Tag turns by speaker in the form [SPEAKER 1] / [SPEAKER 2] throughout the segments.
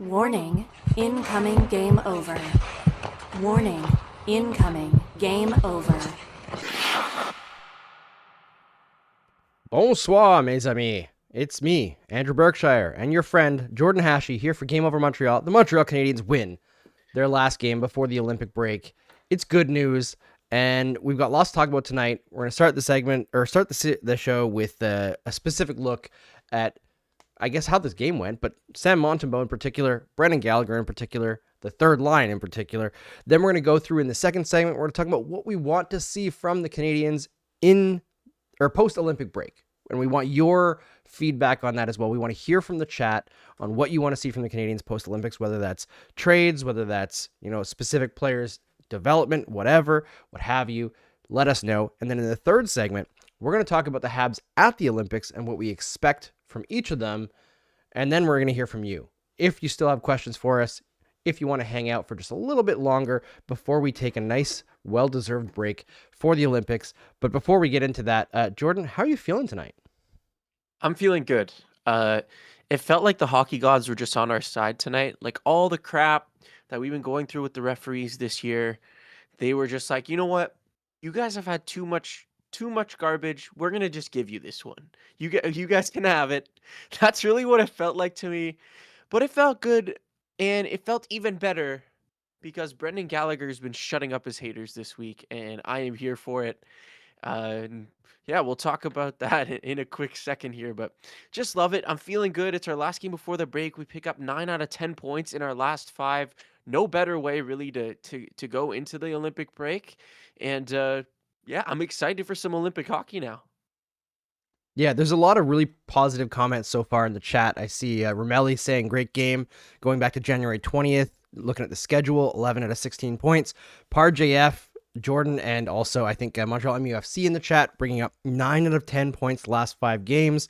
[SPEAKER 1] Warning, incoming game over. Warning, incoming game over.
[SPEAKER 2] Bonsoir, mes amis. It's me, Andrew Berkshire, and your friend, Jordan Hachey, here for Game Over Montreal. The Montreal Canadiens win their last game before the Olympic break. It's good news, and we've got lots to talk about tonight. We're going to start the segment, or start the show with a specific look at, I guess, how this game went, but Sam Montembeault in particular, Brendan Gallagher in particular, the third line in particular. Then we're going to go through in the second segment, we're going to talk about what we want to see from the Canadiens in or post-Olympic break. And we want your feedback on that as well. We want to hear from the chat on what you want to see from the Canadiens post-Olympics, whether that's trades, whether that's, specific players, development, whatever, what have you. Let us know. And then in the third segment, we're going to talk about the Habs at the Olympics and what we expect from each of them. And then we're going to hear from you. If you still have questions for us, if you want to hang out for just a little bit longer before we take a nice, well-deserved break for the Olympics. But before we get into that, Jordan, how are you feeling tonight?
[SPEAKER 3] I'm feeling good. It felt like the hockey gods were just on our side tonight. Like all the crap that we've been going through with the referees this year, they were just like, you know what? You guys have had too much garbage. We're gonna just give you this one. You guys can have it. That's really what it felt like to me. But it felt good, and it felt even better because Brendan Gallagher has been shutting up his haters this week, and I am here for it. And yeah, we'll talk about that in a quick second here, but just love it. I'm feeling good. It's our last game before the break. We pick up 9 out of 10 points in our last 5. No better way really to go into the Olympic break. And yeah, I'm excited for some Olympic hockey now.
[SPEAKER 2] Yeah, there's a lot of really positive comments so far in the chat. I see Romelli saying, great game, going back to January 20th, looking at the schedule, 11 out of 16 points. Par JF, Jordan, and also I think Montreal MUFC in the chat, bringing up 9 out of 10 points the last 5 games.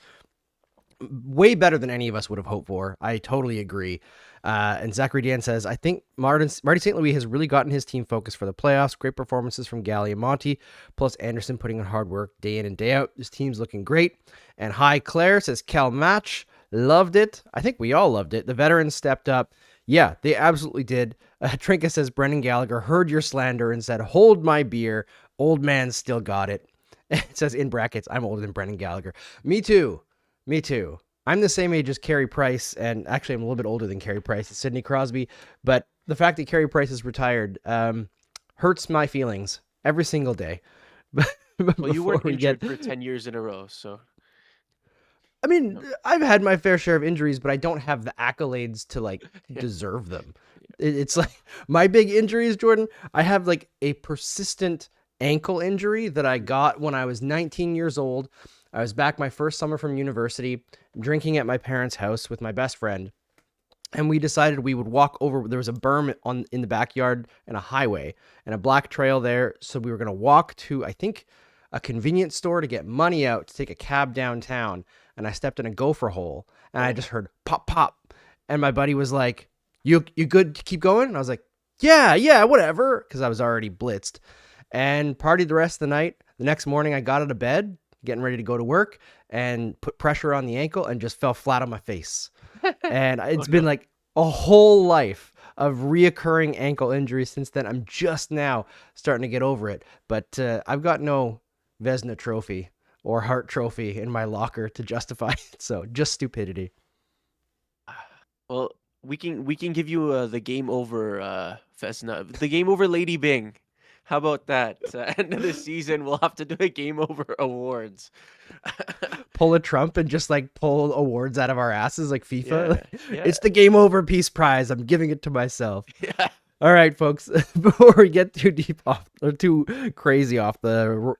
[SPEAKER 2] Way better than any of us would have hoped for. I totally agree. And Zachary Dan says, I think Marty St. Louis has really gotten his team focused for the playoffs. Great performances from Galley and Monty, plus Anderson putting in hard work day in and day out. This team's looking great. And Hi Claire says, Cal Match, loved it. I think we all loved it. The veterans stepped up. Yeah, they absolutely did. Trinka says, Brendan Gallagher heard your slander and said, hold my beer. Old man still got it. It says in brackets, I'm older than Brendan Gallagher. Me too. I'm the same age as Carey Price, and actually I'm a little bit older than Carey Price and Sidney Crosby, but the fact that Carey Price is retired hurts my feelings every single day.
[SPEAKER 3] Well, you weren't injured for 10 years in a row, so...
[SPEAKER 2] I mean, I've had my fair share of injuries, but I don't have the accolades to deserve them. It's like my big injuries, Jordan. I have like a persistent ankle injury that I got when I was 19 years old. I was back my first summer from university, drinking at my parents' house with my best friend. And we decided we would walk over. There was a berm in the backyard and a highway and a black trail there. So we were going to walk to, I think, a convenience store to get money out to take a cab downtown. And I stepped in a gopher hole and I just heard pop, pop. And my buddy was like, you good to keep going? And I was like, yeah, whatever. Because I was already blitzed and partied the rest of the night. The next morning I got out of bed, getting ready to go to work, and put pressure on the ankle and just fell flat on my face. And it's been like a whole life of reoccurring ankle injuries since then. I'm just now starting to get over it, but I've got no Vezina trophy or Hart trophy in my locker to justify it. So just stupidity.
[SPEAKER 3] Well, we can give you the Game Over Vezina, the Game Over Lady Bing. How about that? End of the season, we'll have to do a Game Over awards.
[SPEAKER 2] Pull a Trump and just pull awards out of our asses like FIFA.
[SPEAKER 3] Yeah.
[SPEAKER 2] It's the Game Over Peace Prize. I'm giving it to myself.
[SPEAKER 3] Yeah.
[SPEAKER 2] All right, folks. Before we get too deep too crazy off the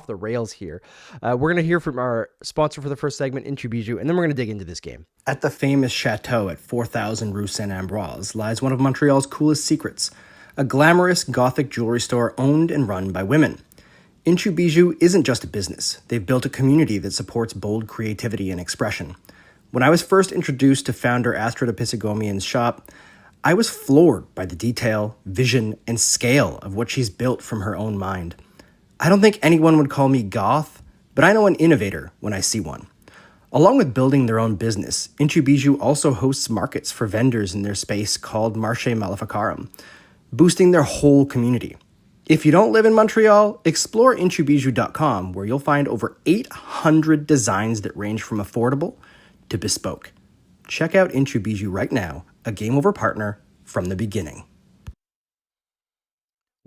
[SPEAKER 2] rails here, we're gonna hear from our sponsor for the first segment, Inchubiju, and then we're gonna dig into this game.
[SPEAKER 4] At the famous chateau at 4000 Rue Saint-Ambroise lies one of Montreal's coolest secrets. A glamorous Gothic jewelry store owned and run by women. Inchu Bijou isn't just a business. They've built a community that supports bold creativity and expression. When I was first introduced to founder Astrida Pisigomian's shop, I was floored by the detail, vision, and scale of what she's built from her own mind. I don't think anyone would call me goth, but I know an innovator when I see one. Along with building their own business, Inchubiju also hosts markets for vendors in their space called Marché Maleficarum, boosting their whole community. If you don't live in Montreal, explore inchubiju.com, where you'll find over 800 designs that range from affordable to bespoke. Check out Inchubiju right now, a Game Over partner from the beginning.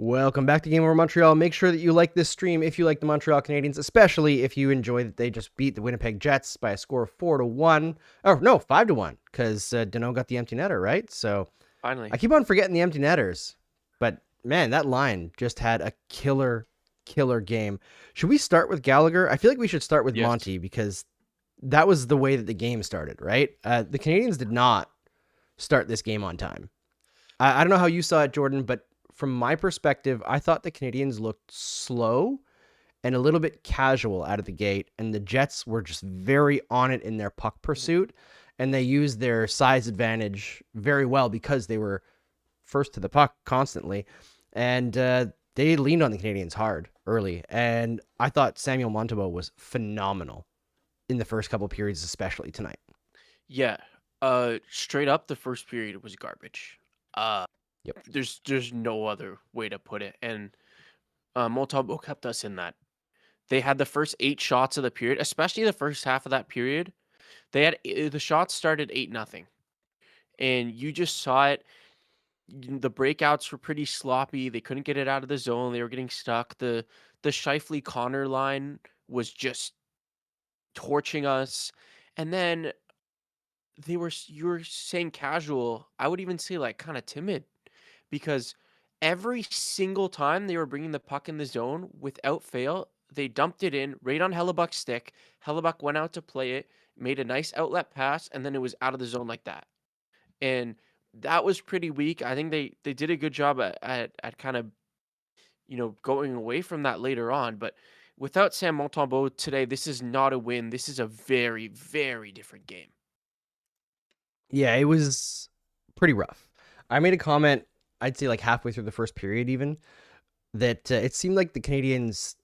[SPEAKER 2] Welcome back to Game Over Montreal. Make sure that you like this stream if you like the Montreal Canadiens, especially if you enjoy that they just beat the Winnipeg Jets by a score of 4-1. Oh, no, 5-1, because Danault got the empty netter, right? So
[SPEAKER 3] Finally.
[SPEAKER 2] I keep on forgetting the empty netters, but man, that line just had a killer game. Should we start with Gallagher? I feel like we should start with Monty, because that was the way that the game started, right? The Canadiens did not start this game on time. I don't know how you saw it, Jordan, but from my perspective, I thought the Canadiens looked slow and a little bit casual out of the gate, and the Jets were just very on it in their puck pursuit, and they used their size advantage very well because they were first to the puck constantly, and they leaned on the Canadiens hard early, and I thought Samuel Montembeault was phenomenal in the first couple periods, especially tonight.
[SPEAKER 3] Yeah. Straight up, the first period was garbage.
[SPEAKER 2] Yep.
[SPEAKER 3] There's no other way to put it. And Montembeault kept us in that. They had the first 8 shots of the period, especially the first half of that period. They had the shots started 8-0, and you just saw it. The breakouts were pretty sloppy. They couldn't get it out of the zone. They were getting stuck. The Scheifele Connor line was just torching us, and then you were saying casual. I would even say like kind of timid, because every single time they were bringing the puck in the zone, without fail, they dumped it in right on Hellebuck's stick. Hellebuck went out to play it, made a nice outlet pass, and then it was out of the zone like that. And that was pretty weak. I think they did a good job at kind of, going away from that later on. But without Sam Montembeault today, this is not a win. This is a very, very different game.
[SPEAKER 2] Yeah, it was pretty rough. I made a comment, I'd say like halfway through the first period even, that it seemed like the Canadiens,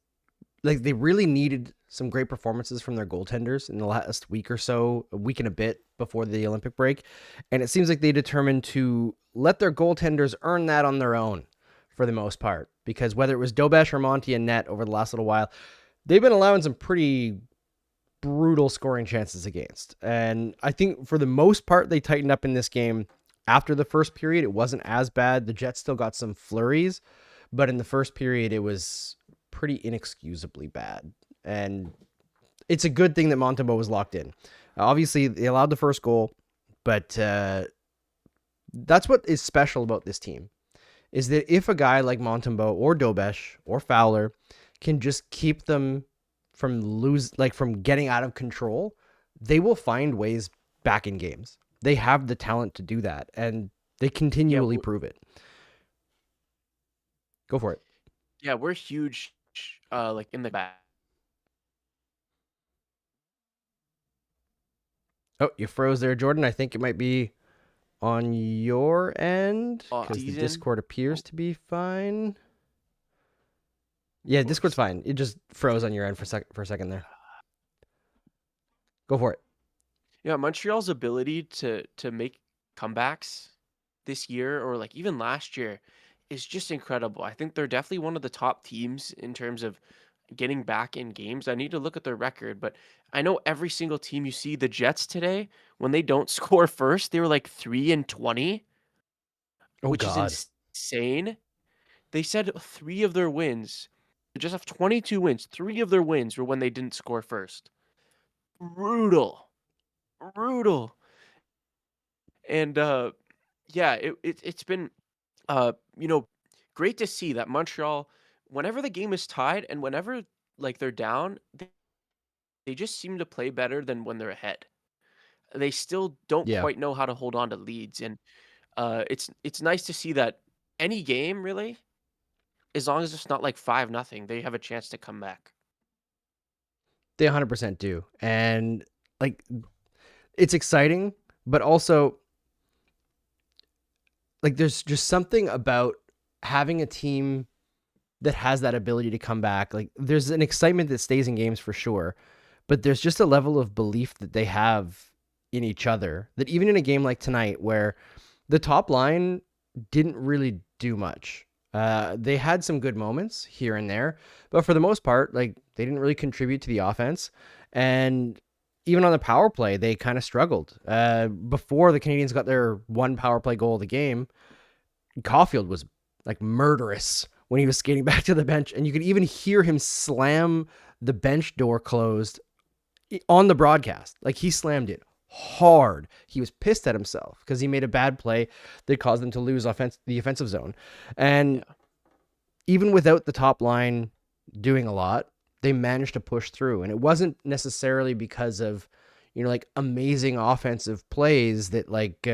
[SPEAKER 2] like they really needed some great performances from their goaltenders in the last week or so, a week and a bit before the Olympic break. And it seems like they determined to let their goaltenders earn that on their own for the most part, because whether it was Dobesh or Monty and Net over the last little while, they've been allowing some pretty brutal scoring chances against. And I think for the most part, they tightened up in this game. After the first period, it wasn't as bad. The Jets still got some flurries, but in the first period, it was pretty inexcusably bad. And it's a good thing that Montembeault was locked in. Obviously, they allowed the first goal, but that's what is special about this team, is that if a guy like Montembeault or Dobesh or Fowler can just keep them from getting out of control, they will find ways back in games. They have the talent to do that, and they continually prove it. Go for it.
[SPEAKER 3] Yeah, we're huge, like in the back.
[SPEAKER 2] Oh, you froze there, Jordan. I think it might be on your end, because the Discord appears to be fine. Yeah, Discord's fine. It just froze on your end for a second there. Go for it.
[SPEAKER 3] Yeah, Montreal's ability to make comebacks this year, or like even last year, is just incredible. I think they're definitely one of the top teams in terms of getting back in games. I need to look at their record, but I know every single team you see, the Jets today, when they don't score first, they were like 3-20, which is insane. They said 3 of their wins, they just have 22 wins. 3 of their wins were when they didn't score first. Brutal. And yeah, it's been great to see that Montreal, whenever the game is tied and whenever like they're down, they just seem to play better than when they're ahead. They still don't quite know how to hold on to leads, and it's nice to see that any game really, as long as it's not like 5-0, they have a chance to come back.
[SPEAKER 2] They 100% do. And like, it's exciting, but also like there's just something about having a team that has that ability to come back. Like there's an excitement that stays in games for sure, but there's just a level of belief that they have in each other that even in a game like tonight where the top line didn't really do much. They had some good moments here and there, but for the most part, like they didn't really contribute to the offense. And even on the power play, they kind of struggled. Before the Canadiens got their one power play goal of the game, Caulfield was like murderous when he was skating back to the bench, and you could even hear him slam the bench door closed on the broadcast. Like he slammed it hard. He was pissed at himself because he made a bad play that caused them to lose the offensive zone. And even without the top line doing a lot, they managed to push through. And it wasn't necessarily because of, like amazing offensive plays that like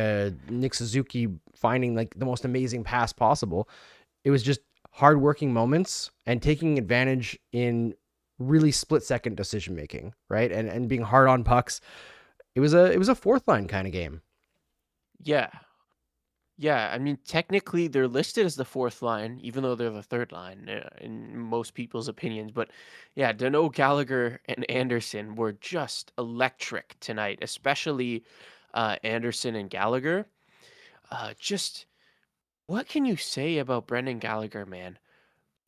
[SPEAKER 2] Nick Suzuki finding like the most amazing pass possible. It was just hardworking moments and taking advantage in really split-second decision-making, right? And being hard on pucks. It was a fourth line kind of game.
[SPEAKER 3] Yeah. Yeah, I mean, technically they're listed as the fourth line, even though they're the third line in most people's opinions. But yeah, Dano, Gallagher, and Anderson were just electric tonight, especially Anderson and Gallagher. Just what can you say about Brendan Gallagher, man?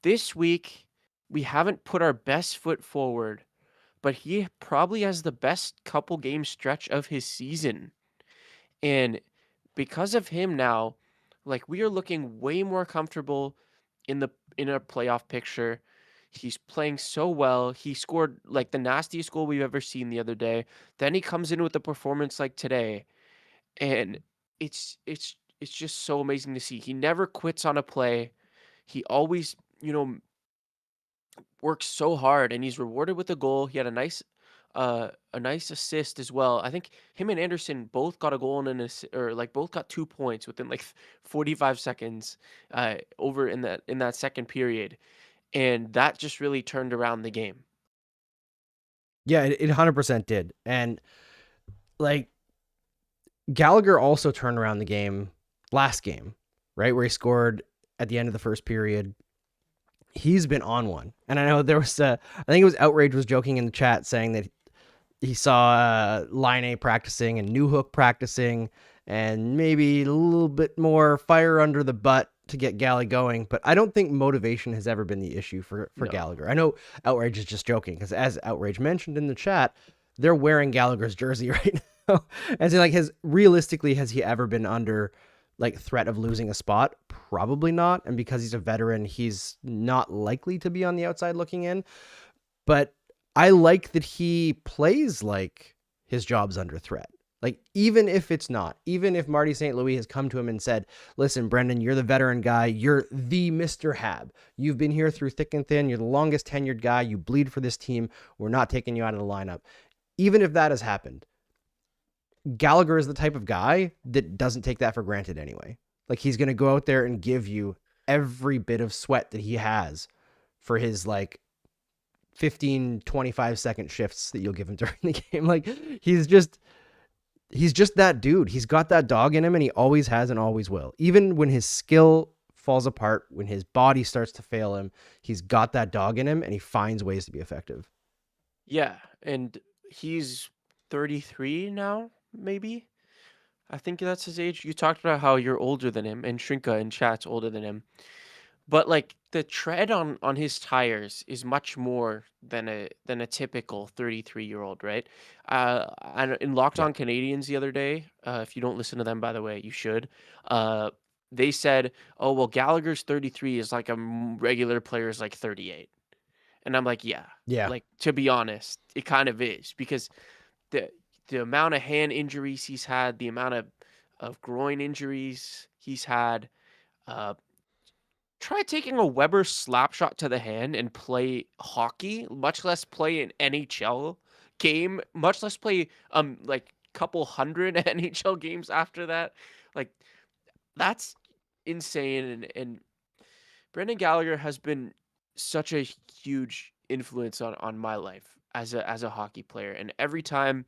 [SPEAKER 3] This week, we haven't put our best foot forward, but he probably has the best couple game stretch of his season. And because of him now, like we are looking way more comfortable in a playoff picture. He's playing so well. He scored like the nastiest goal we've ever seen the other day. Then he comes in with a performance like today, and it's just so amazing to see. He never quits on a play. He always, works so hard, and he's rewarded with a goal. He had a nice assist as well. I think him and Anderson both got a goal and an assist, or like both got 2 points within like 45 seconds over in that second period, and that just really turned around the game.
[SPEAKER 2] Yeah, it 100% did. And like Gallagher also turned around the game last game, right? Where he scored at the end of the first period. He's been on one. And I know there was I think it was Outrage was joking in the chat saying that he saw Line practicing and Newhook practicing and maybe a little bit more fire under the butt to get Gally going. But I don't think motivation has ever been the issue for
[SPEAKER 3] No.
[SPEAKER 2] Gallagher. I know Outrage is just joking because as Outrage mentioned in the chat, they're wearing Gallagher's jersey right now. And so like realistically, has he ever been under like threat of losing a spot? Probably not. And because he's a veteran, he's not likely to be on the outside looking in. But I like that he plays like his job's under threat. Like, even if it's not, even if Marty St. Louis has come to him and said, listen, Brendan, you're the veteran guy. You're the Mr. Hab. You've been here through thick and thin. You're the longest tenured guy. You bleed for this team. We're not taking you out of the lineup. Even if that has happened, Gallagher is the type of guy that doesn't take that for granted anyway. Like, he's going to go out there and give you every bit of sweat that he has for his like 15, 25 second shifts that you'll give him during the game. Like, he's just that dude. He's got that dog in him, and he always has and always will. Even when his skill falls apart, when his body starts to fail him, he's got that dog in him, and he finds ways to be effective.
[SPEAKER 3] Yeah, and he's 33 now, maybe. I think that's his age. You talked about how you're older than him, and Shrinka in chat's older than him. But like the tread on his tires is much more than a typical 33-year-old, right? And in Locked On Canadians the other day, if you don't listen to them, by the way, you should. They said, "Oh well, Gallagher's 33 is like a regular player's like 38," and I'm like, yeah. Like, to be honest, it kind of is, because the amount of hand injuries he's had, the amount of groin injuries he's had. Try taking a Weber slap shot to the hand and play hockey, much less play an NHL game, much less play like couple hundred NHL games after that. Like, that's insane. And Brendan Gallagher has been such a huge influence on my life as a hockey player. And every time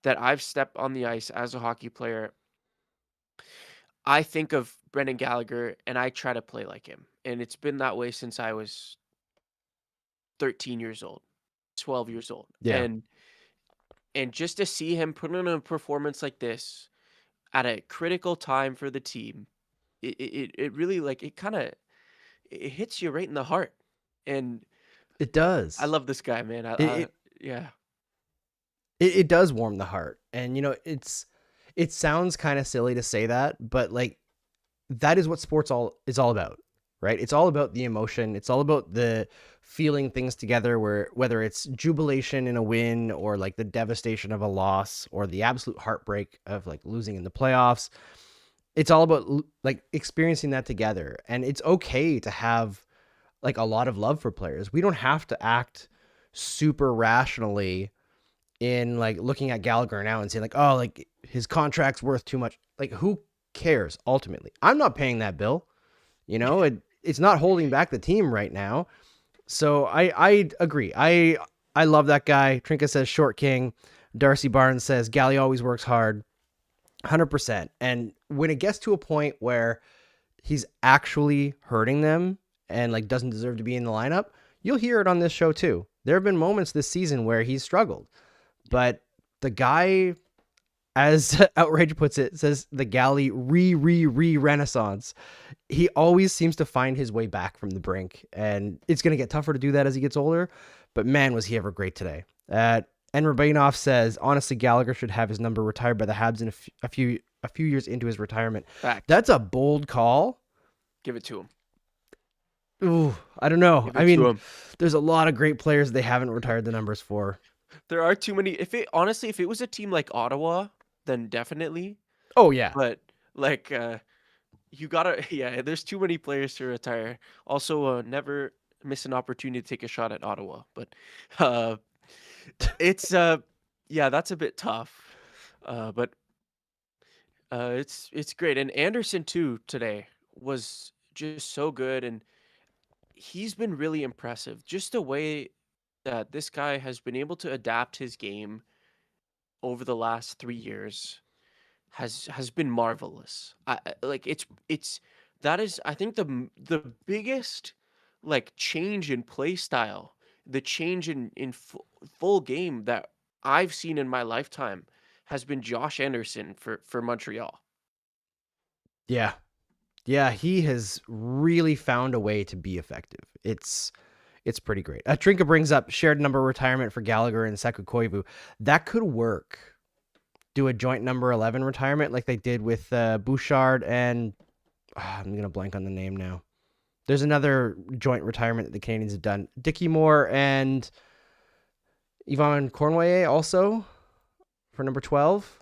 [SPEAKER 3] that I've stepped on the ice as a hockey player, I think of Brendan Gallagher and I try to play like him. And it's been that way since I was 13 years old, 12 years old.
[SPEAKER 2] Yeah.
[SPEAKER 3] And And just to see him put in a performance like this at a critical time for the team, it really like it hits you right in the heart. And
[SPEAKER 2] It
[SPEAKER 3] I
[SPEAKER 2] does.
[SPEAKER 3] love this guy, man.
[SPEAKER 2] It it,
[SPEAKER 3] Yeah.
[SPEAKER 2] it does warm the heart. And it sounds kind of silly to say that, but like that is what sports is all about, right? It's all about the emotion. It's all about the feeling things together, where whether it's jubilation in a win or like the devastation of a loss or the absolute heartbreak of like losing in the playoffs. It's all about like experiencing that together. And it's okay to have like a lot of love for players. We don't have to act super rationally in like looking at Gallagher now and saying like, oh, like his contract's worth too much. Like, who cares ultimately? I'm not paying that bill. It's not holding back the team right now. So I agree. I love that guy. Trinka says short king. Darcy Barnes says Gally always works hard. 100%. And when it gets to a point where he's actually hurting them and like doesn't deserve to be in the lineup, you'll hear it on this show too. There have been moments this season where he's struggled, but the guy, as Outrage puts it, says the Galley renaissance. He always seems to find his way back from the brink, and it's going to get tougher to do that as he gets older. But man, was he ever great today. And Rabinov says, honestly, Gallagher should have his number retired by the Habs in a few years into his retirement.
[SPEAKER 3] Fact.
[SPEAKER 2] That's a bold call.
[SPEAKER 3] Give it to him.
[SPEAKER 2] Ooh, I don't know.
[SPEAKER 3] Give it
[SPEAKER 2] I mean,
[SPEAKER 3] to him.
[SPEAKER 2] there's a lot of great players they haven't retired the numbers for.
[SPEAKER 3] There are too many. If it was a team like Ottawa, then definitely.
[SPEAKER 2] Oh, yeah.
[SPEAKER 3] But like you gotta there's too many players to retire. Also, never miss an opportunity to take a shot at Ottawa. But it's that's a bit tough. But it's great. And Anderson too today was just so good, and he's been really impressive. Just the way that this guy has been able to adapt his game over the last 3 years has been marvelous. Like it's that is, I think, the biggest like change in play style, the change in full game that I've seen in my lifetime has been Josh Anderson for Montreal.
[SPEAKER 2] Yeah. Yeah, he has really found a way to be effective. It's pretty great. Trinka brings up shared number retirement for Gallagher and Sekou Koivu. That could work. Do a joint number 11 retirement like they did with Bouchard and I'm going to blank on the name now. There's another joint retirement that the Canadiens have done. Dickie Moore and Yvonne Cornway also for number 12.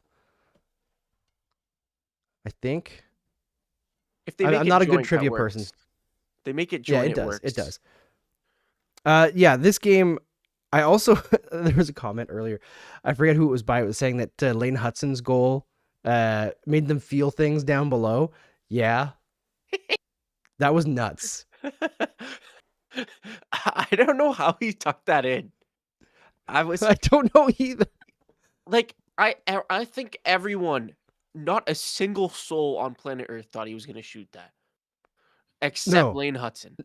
[SPEAKER 2] I think.
[SPEAKER 3] If they make
[SPEAKER 2] I'm
[SPEAKER 3] it
[SPEAKER 2] not a
[SPEAKER 3] joint,
[SPEAKER 2] good trivia
[SPEAKER 3] that
[SPEAKER 2] person.
[SPEAKER 3] works. They make it
[SPEAKER 2] Yeah,
[SPEAKER 3] joint,
[SPEAKER 2] it does.
[SPEAKER 3] works.
[SPEAKER 2] It does. This game, I also, there was a comment earlier. I forget who it was by. It was saying that Lane Hutson's goal made them feel things down below. Yeah. That was nuts.
[SPEAKER 3] I don't know how he tucked that in.
[SPEAKER 2] I don't know either.
[SPEAKER 3] Like, I think everyone, not a single soul on planet Earth thought he was going to shoot that. Except Lane Hutson.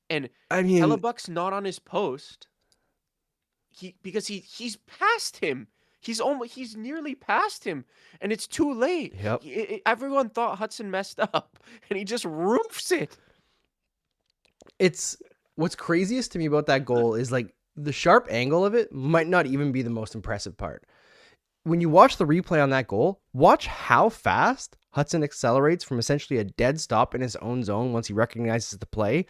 [SPEAKER 3] And
[SPEAKER 2] I mean,
[SPEAKER 3] Hellebuck's not on his post. Because he's past him. He's nearly past him, and it's too late.
[SPEAKER 2] Yep.
[SPEAKER 3] Everyone thought Hudson messed up, and he just roofs it.
[SPEAKER 2] It's what's craziest to me about that goal is like the sharp angle of it might not even be the most impressive part. When you watch the replay on that goal, watch how fast Hudson accelerates from essentially a dead stop in his own zone once he recognizes the play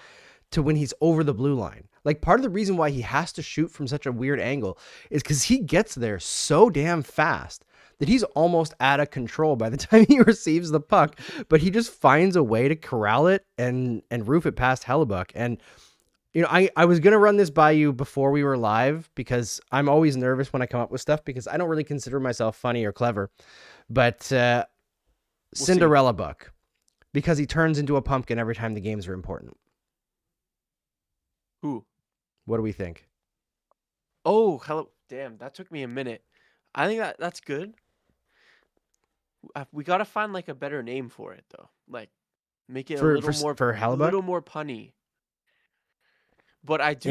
[SPEAKER 2] to when he's over the blue line. Like, part of the reason why he has to shoot from such a weird angle is because he gets there so damn fast that he's almost out of control by the time he receives the puck, but he just finds a way to corral it and roof it past Hellebuck. And, you know, I was going to run this by you before we were live because I'm always nervous when I come up with stuff because I don't really consider myself funny or clever, but Cinderella Buck, because he turns into a pumpkin every time the games are important.
[SPEAKER 3] Who?
[SPEAKER 2] What do we think?
[SPEAKER 3] Oh, hello. Damn, that took me a minute. I think that's good. We got to find like a better name for it though. Like make it a little more punny. But I do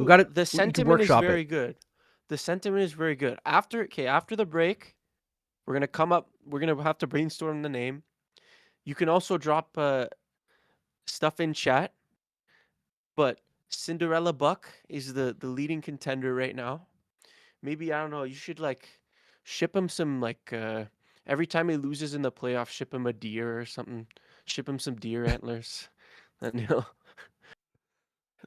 [SPEAKER 2] the
[SPEAKER 3] the sentiment is very good. the sentiment is very good. After the break, we're gonna have to brainstorm the name. You can also drop stuff in chat, but Cinderella Buck is the leading contender right now. Maybe, I don't know, you should like ship him some like every time he loses in the playoffs, ship him a deer or something. Ship him some deer antlers. And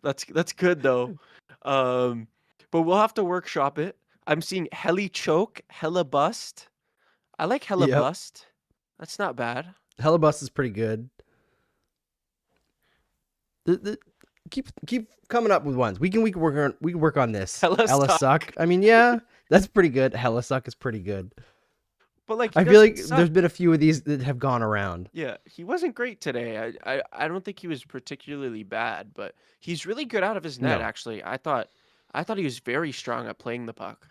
[SPEAKER 3] that's good though. But we'll have to workshop it. I'm seeing Heli Choke, Hella Bust. I like Hella
[SPEAKER 2] Yep.
[SPEAKER 3] Bust. That's not bad.
[SPEAKER 2] Hellebus is pretty good. Keep coming up with ones. We can work on this.
[SPEAKER 3] Hella
[SPEAKER 2] Suck. I mean, yeah, that's pretty good. Hella Suck is pretty good.
[SPEAKER 3] But like,
[SPEAKER 2] I feel like there's been a few of these that have gone around.
[SPEAKER 3] Yeah, he wasn't great today. I don't think he was particularly bad, but he's really good out of his net.
[SPEAKER 2] No.
[SPEAKER 3] Actually, I thought he was very strong at playing the puck.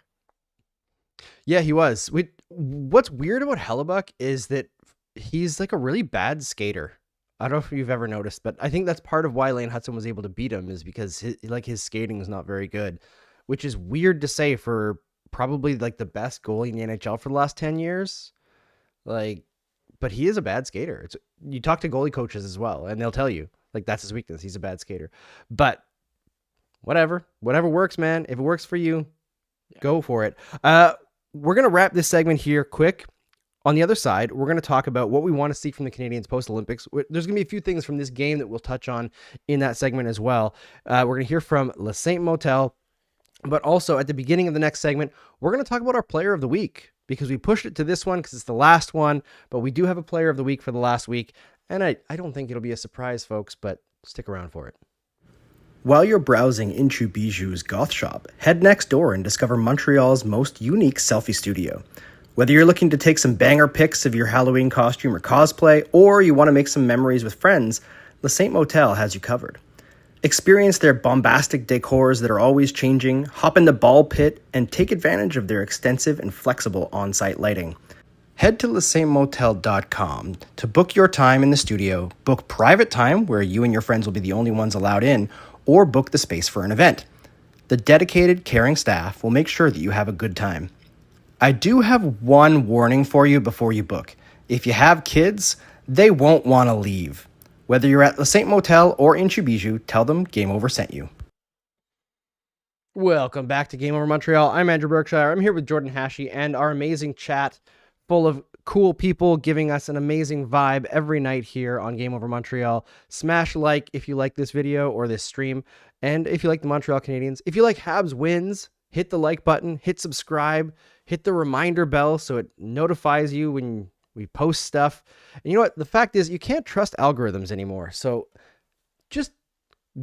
[SPEAKER 2] Yeah, he was. What's weird about Hellebuck is that he's like a really bad skater. I don't know if you've ever noticed, but I think that's part of why Lane Hudson was able to beat him, is because his skating is not very good, which is weird to say for probably like the best goalie in the NHL for the last 10 years. Like, but he is a bad skater. You talk to goalie coaches as well, and they'll tell you like that's his weakness. He's a bad skater. But whatever works, man. If it works for you, go for it. We're going to wrap this segment here quick. On the other side, we're going to talk about what we want to see from the Canadiens post-Olympics. There's going to be a few things from this game that we'll touch on in that segment as well. We're going to hear from Le Saint Motel, but also at the beginning of the next segment, we're going to talk about our player of the week, because we pushed it to this one because it's the last one, but we do have a player of the week for the last week, and I don't think it'll be a surprise, folks, but stick around for it.
[SPEAKER 4] While you're browsing into Bijou's goth shop, head next door and discover Montreal's most unique selfie studio. Whether you're looking to take some banger pics of your Halloween costume or cosplay, or you want to make some memories with friends, Le Saint Motel has you covered. Experience their bombastic decors that are always changing, hop in the ball pit, and take advantage of their extensive and flexible on-site lighting. Head to lesaintmotel.com to book your time in the studio, book private time where you and your friends will be the only ones allowed in, or book the space for an event. The dedicated, caring staff will make sure that you have a good time. I do have one warning for you before you book. If you have kids, they won't want to leave. Whether you're at Le Saint Motel or in Bijou, tell them Game Over sent you.
[SPEAKER 2] Welcome back to Game Over Montreal. I'm Andrew Berkshire. I'm here with Jordan Hachey and our amazing chat full of cool people giving us an amazing vibe every night here on Game Over Montreal. Smash like if you like this video or this stream, and if you like the Montreal Canadiens. If you like Habs wins, hit the like button, hit subscribe, hit the reminder bell so it notifies you when we post stuff. And you know what? The fact is, you can't trust algorithms anymore. So just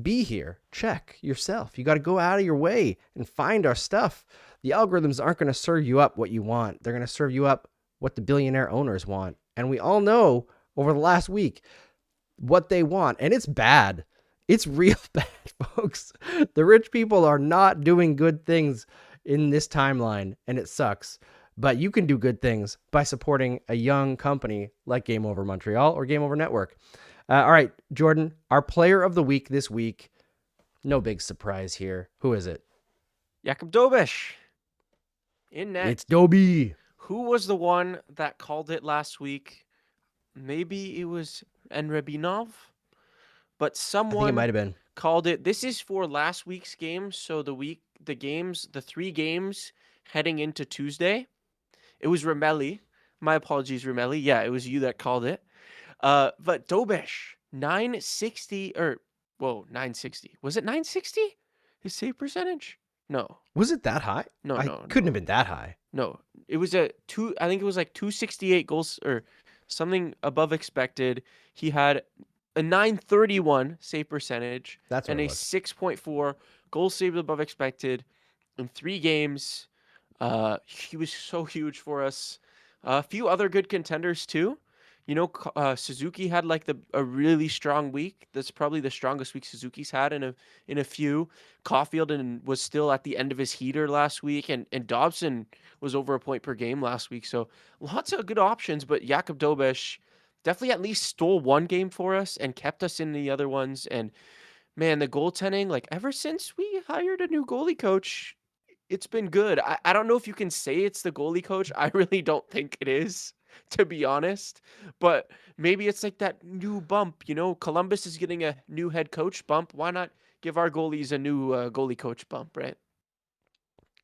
[SPEAKER 2] be here. Check yourself. You got to go out of your way and find our stuff. The algorithms aren't going to serve you up what you want. They're going to serve you up what the billionaire owners want. And we all know over the last week what they want. And it's bad. It's real bad, folks. The rich people are not doing good things in this timeline, and it sucks. But you can do good things by supporting a young company like Game Over Montreal or Game Over Network. All right, Jordan, our player of the week this week. No big surprise here. Who is it?
[SPEAKER 3] Jakub Dobeš. In net.
[SPEAKER 2] It's Dobie.
[SPEAKER 3] Who was the one that called it last week? Maybe it was Enrebinov, but
[SPEAKER 2] I
[SPEAKER 3] someone
[SPEAKER 2] think it might have been.
[SPEAKER 3] called it. This is for last week's game, so the 3 games heading into Tuesday. It was Ramelli. My apologies, Ramelli. Yeah, it was you that called it. But Dobeš, 960 960. Was it 960? His save percentage? No.
[SPEAKER 2] Was it that high?
[SPEAKER 3] No,
[SPEAKER 2] couldn't have been that high.
[SPEAKER 3] No, it was I think it was like 268 goals or something above expected. He had a 931 save percentage
[SPEAKER 2] That's what
[SPEAKER 3] and
[SPEAKER 2] it
[SPEAKER 3] a
[SPEAKER 2] was.
[SPEAKER 3] 6.4 goals saved above expected in 3 games. He was so huge for us. A few other good contenders too. You know, Suzuki had like a really strong week. That's probably the strongest week Suzuki's had in a few. Caulfield was still at the end of his heater last week, and Dobson was over a point per game last week. So lots of good options, but Jakub Dobeš definitely at least stole one game for us and kept us in the other ones. And man, the goaltending, like ever since we hired a new goalie coach, It's been good. I don't know if you can say it's the goalie coach. I really don't think it is, to be honest. But maybe it's like that new bump. Columbus is getting a new head coach bump. Why not give our goalies a new goalie coach bump, right?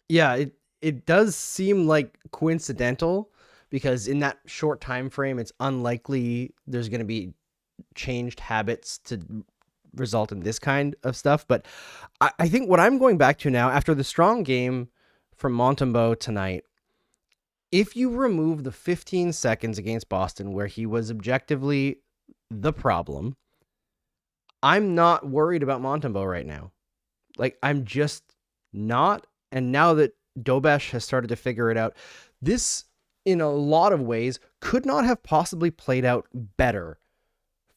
[SPEAKER 2] Yeah, it does seem like coincidental because in that short time frame, it's unlikely there's going to be changed habits to result in this kind of stuff. But I think what I'm going back to now, after the strong game from Montembeault tonight, if you remove the 15 seconds against Boston where he was objectively the problem, I'm not worried about Montembeault right now. Like, I'm just not. And now that Dobesh has started to figure it out, this, in a lot of ways, could not have possibly played out better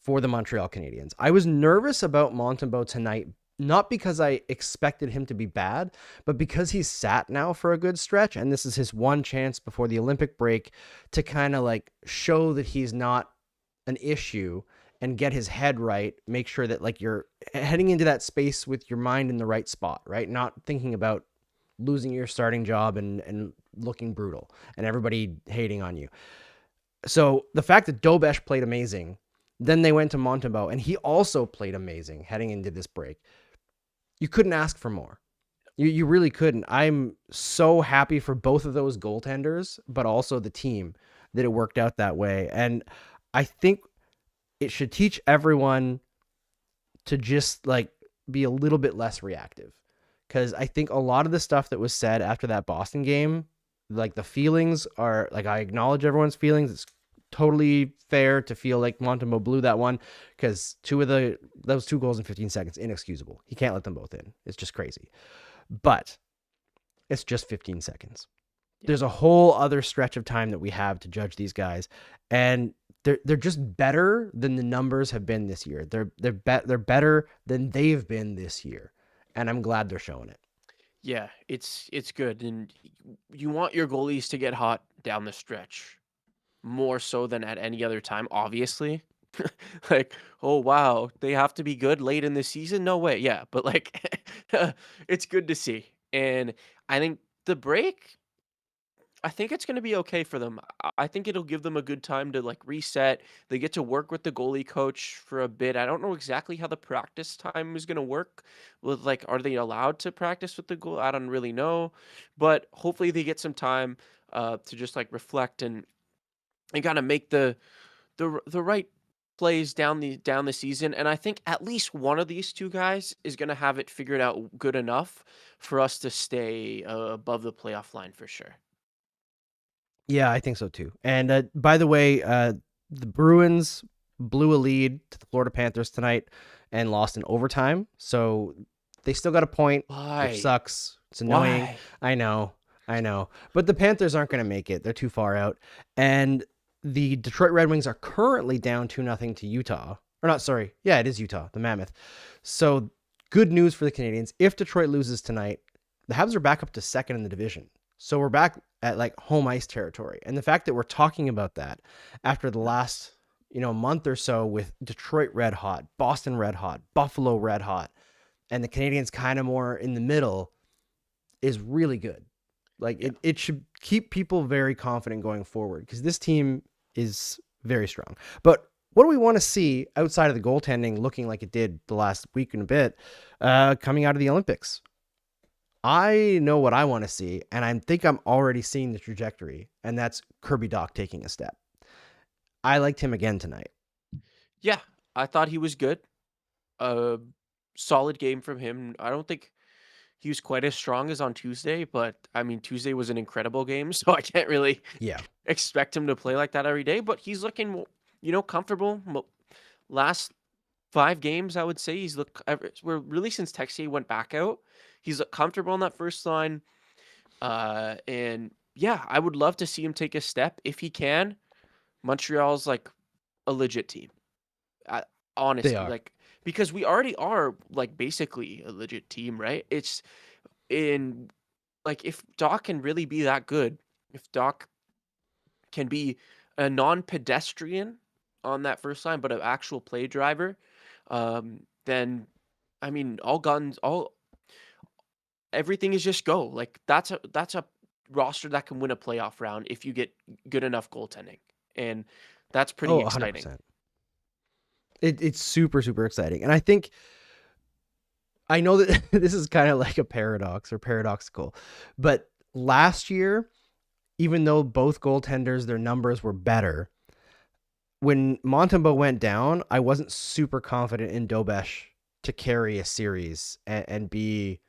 [SPEAKER 2] for the Montreal Canadiens. I was nervous about Montembeault tonight, not because I expected him to be bad, but because he's sat now for a good stretch, and this is his one chance before the Olympic break to kind of like show that he's not an issue and get his head right, make sure that like you're heading into that space with your mind in the right spot, right? Not thinking about losing your starting job and looking brutal and everybody hating on you. So the fact that Dobesh played amazing, then they went to Montembeault and he also played amazing heading into this break. You couldn't ask for more. You really couldn't. I'm so happy for both of those goaltenders, but also the team that it worked out that way. And I think it should teach everyone to just like be a little bit less reactive. Because I think a lot of the stuff that was said after that Boston game, like the feelings are like, I acknowledge everyone's feelings. It's totally fair to feel like Montembeault blew that one because those 2 goals in 15 seconds, inexcusable. He can't let them both in. It's just crazy. But it's just 15 seconds. Yeah. There's a whole other stretch of time that we have to judge these guys, and they're just better than the numbers have been this year. They're better than they've been this year, and I'm glad they're showing it.
[SPEAKER 3] Yeah, it's good, and you want your goalies to get hot down the stretch more so than at any other time, obviously. Like, oh wow, they have to be good late in the season? No way. Yeah, but like it's good to see. And I think the break, I think it's going to be okay for them. I think it'll give them a good time to like reset. They get to work with the goalie coach for a bit. I don't know exactly how the practice time is going to work. With like, are they allowed to practice with the goal? I don't really know, but hopefully they get some time to just like reflect and kind of make the right plays down the season. And I think at least one of these two guys is going to have it figured out good enough for us to stay above the playoff line for sure.
[SPEAKER 2] Yeah, I think so too. And by the way, the Bruins blew a lead to the Florida Panthers tonight and lost in overtime. So they still got a point, which sucks. It's annoying.
[SPEAKER 3] Why?
[SPEAKER 2] I know. But the Panthers aren't going to make it. They're too far out. And the Detroit Red Wings are currently down 2-0 to Utah. Or not, sorry. Yeah, it is Utah, the Mammoth. So good news for the Canadiens. If Detroit loses tonight, the Habs are back up to second in the division. So we're back at like home ice territory. And the fact that we're talking about that after the last, month or so with Detroit red hot, Boston red hot, Buffalo red hot, and the Canadiens kind of more in the middle is really good. Like it should keep people very confident going forward because this team is very strong. But what do we want to see outside of the goaltending looking like it did the last week and a bit coming out of the Olympics? I know what I want to see, and I think I'm already seeing the trajectory, and that's Kirby Dach taking a step. I liked him again tonight.
[SPEAKER 3] Yeah, I thought he was good. Solid game from him. I don't think he was quite as strong as on Tuesday, but I mean, Tuesday was an incredible game, so I can't really expect him to play like that every day, but he's looking, comfortable. Last 5 games, I would say he's looked, we're really since Texier went back out, he's looked comfortable on that first line. And yeah, I would love to see him take a step if he can. Montreal's like a legit team. Honestly, like, because we already are like basically a legit team, right? It's in like, if Dach can really be that good, if Dach can be a non-pedestrian on that first line, but an actual play driver, then I mean, all everything is just go. Like that's a roster that can win a playoff round if you get good enough goaltending, and that's pretty
[SPEAKER 2] Oh,
[SPEAKER 3] exciting.
[SPEAKER 2] 100%. It's super, super exciting. And I know that this is kind of like a paradox or paradoxical, but last year, even though both goaltenders, their numbers were better, when Montembeault went down, I wasn't super confident in Dobesh to carry a series and be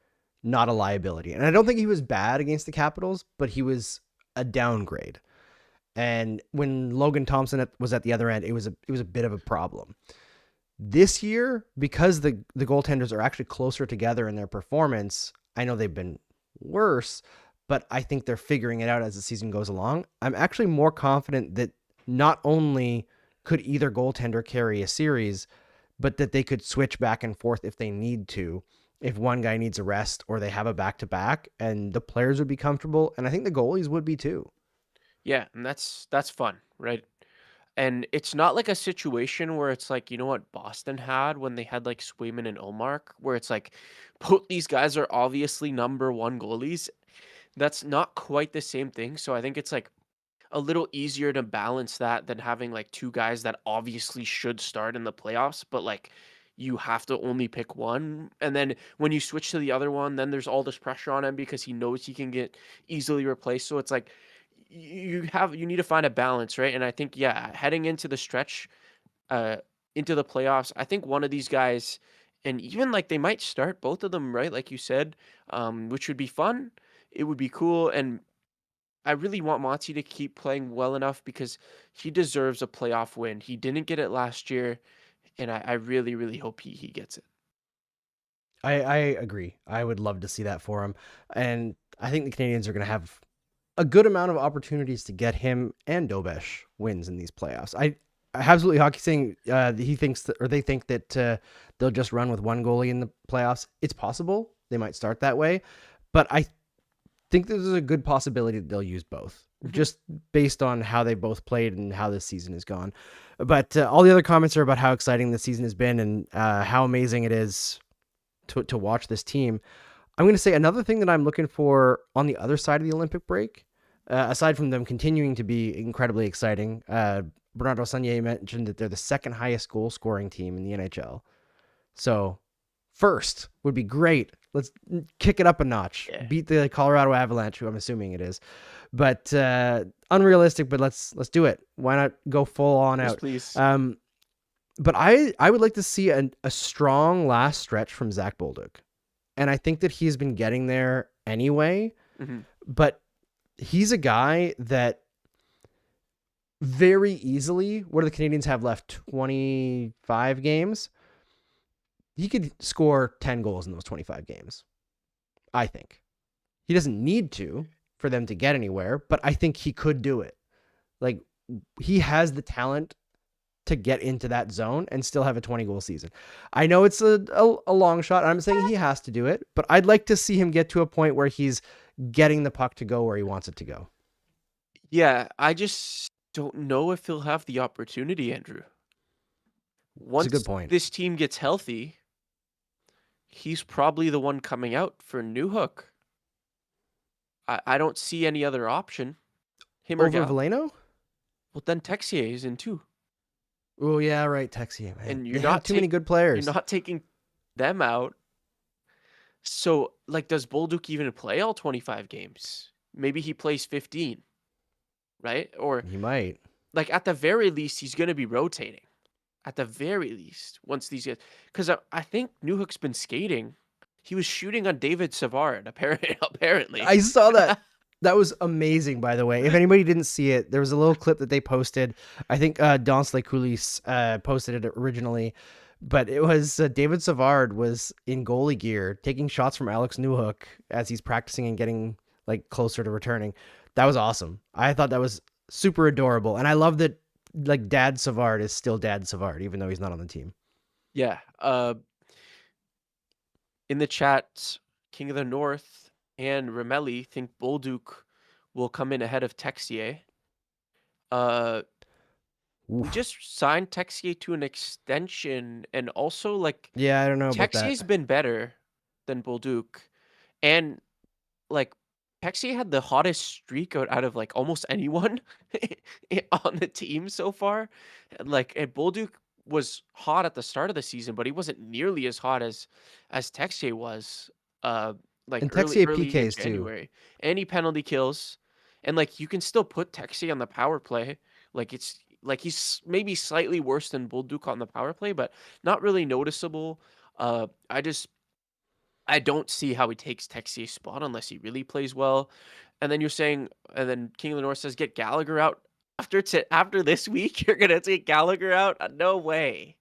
[SPEAKER 2] not a liability. And I don't think he was bad against the Capitals, but he was a downgrade. And when Logan Thompson was at the other end, it was a bit of a problem. This year, because the goaltenders are actually closer together in their performance, I know they've been worse, but I think they're figuring it out as the season goes along. I'm actually more confident that not only could either goaltender carry a series, but that they could switch back and forth if they need to, if one guy needs a rest or they have a back-to-back, and the players would be comfortable, and I think the goalies would be too.
[SPEAKER 3] Yeah, and that's fun, right? And it's not like a situation where it's like, you know what Boston had when they had like Swayman and Omar, where it's like, both these guys are obviously number one goalies. That's not quite the same thing. So I think it's like a little easier to balance that than having like two guys that obviously should start in the playoffs, but like you have to only pick one. And then when you switch to the other one, then there's all this pressure on him because he knows he can get easily replaced. So it's like you need to find a balance, right? And I think, yeah, heading into the stretch, into the playoffs, I think one of these guys, and even like they might start both of them, right? Like you said, which would be fun. It would be cool. And I really want Monty to keep playing well enough because he deserves a playoff win. He didn't get it last year, and I really, really hope he gets it.
[SPEAKER 2] I agree. I would love to see that for him. And I think the Canadiens are going to have a good amount of opportunities to get him and Dobesh wins in these playoffs. I absolutely hockey saying he thinks that, or they think that they'll just run with one goalie in the playoffs. It's possible they might start that way, but I think there's a good possibility that they'll use both, just based on how they both played and how this season has gone. But all the other comments are about how exciting the season has been and how amazing it is to watch this team. I'm going to say another thing that I'm looking for on the other side of the Olympic break, aside from them continuing to be incredibly exciting. Bernardo Saunier mentioned that they're the second highest goal scoring team in the NHL. So first would be great. Let's kick it up a notch. Yeah. Beat the Colorado Avalanche, who I'm assuming it is. But unrealistic, but let's do it. Why not go full on out?
[SPEAKER 3] Please.
[SPEAKER 2] But I would like to see a strong last stretch from Zach Bolduc. And I think that he's been getting there anyway. Mm-hmm. But he's a guy that very easily, what do the Canadiens have left? 25 games? He could score 10 goals in those 25 games, I think. He doesn't need to for them to get anywhere, but I think he could do it. Like, he has the talent to get into that zone and still have a 20-goal season. I know it's a long shot. I'm saying he has to do it, but I'd like to see him get to a point where he's getting the puck to go where he wants it to go.
[SPEAKER 3] Yeah, I just don't know if he'll have the opportunity, Andrew. Once
[SPEAKER 2] That's a good point.
[SPEAKER 3] This team gets healthy, he's probably the one coming out for Newhook. I don't see any other option. Him
[SPEAKER 2] over Veleno?
[SPEAKER 3] Well, then Texier is in too.
[SPEAKER 2] Oh, yeah, right. Texier, man.
[SPEAKER 3] And you're
[SPEAKER 2] they
[SPEAKER 3] not
[SPEAKER 2] have too many good players.
[SPEAKER 3] You're not taking them out. So, like, does Bolduc even play all 25 games? Maybe he plays 15, right? Or
[SPEAKER 2] he might.
[SPEAKER 3] Like, at the very least, he's going to be rotating. At the very least, once these guys... Because I think Newhook's been skating. He was shooting on David Savard, apparently.
[SPEAKER 2] I saw that. That was amazing, by the way. If anybody didn't see it, there was a little clip that they posted. I think Don Slekulis posted it originally. But it was David Savard was in goalie gear, taking shots from Alex Newhook as he's practicing and getting like closer to returning. That was awesome. I thought that was super adorable. And I love that like Dad Savard is still Dad Savard, even though he's not on the team.
[SPEAKER 3] Yeah. In the chat, King of the North and Ramelli think Bolduc will come in ahead of Texier. We just signed Texier to an extension, and also like
[SPEAKER 2] I don't know about that.
[SPEAKER 3] Texier's been better than Bolduc, And like Pexi had the hottest streak out of like almost anyone on the team so far. And Bolduc was hot at the start of the season, but he wasn't nearly as hot as Texier was. Uh, like
[SPEAKER 2] And
[SPEAKER 3] early
[SPEAKER 2] Texier
[SPEAKER 3] early in
[SPEAKER 2] PKs too.
[SPEAKER 3] January. Any penalty kills, and like you can still put Texier on the power play. Like it's like he's maybe slightly worse than Bolduc on the power play, but not really noticeable. I don't see how he takes Texier's spot unless he really plays well. And then and then King of the North says, get Gallagher out after this week. You're gonna take Gallagher out? No way.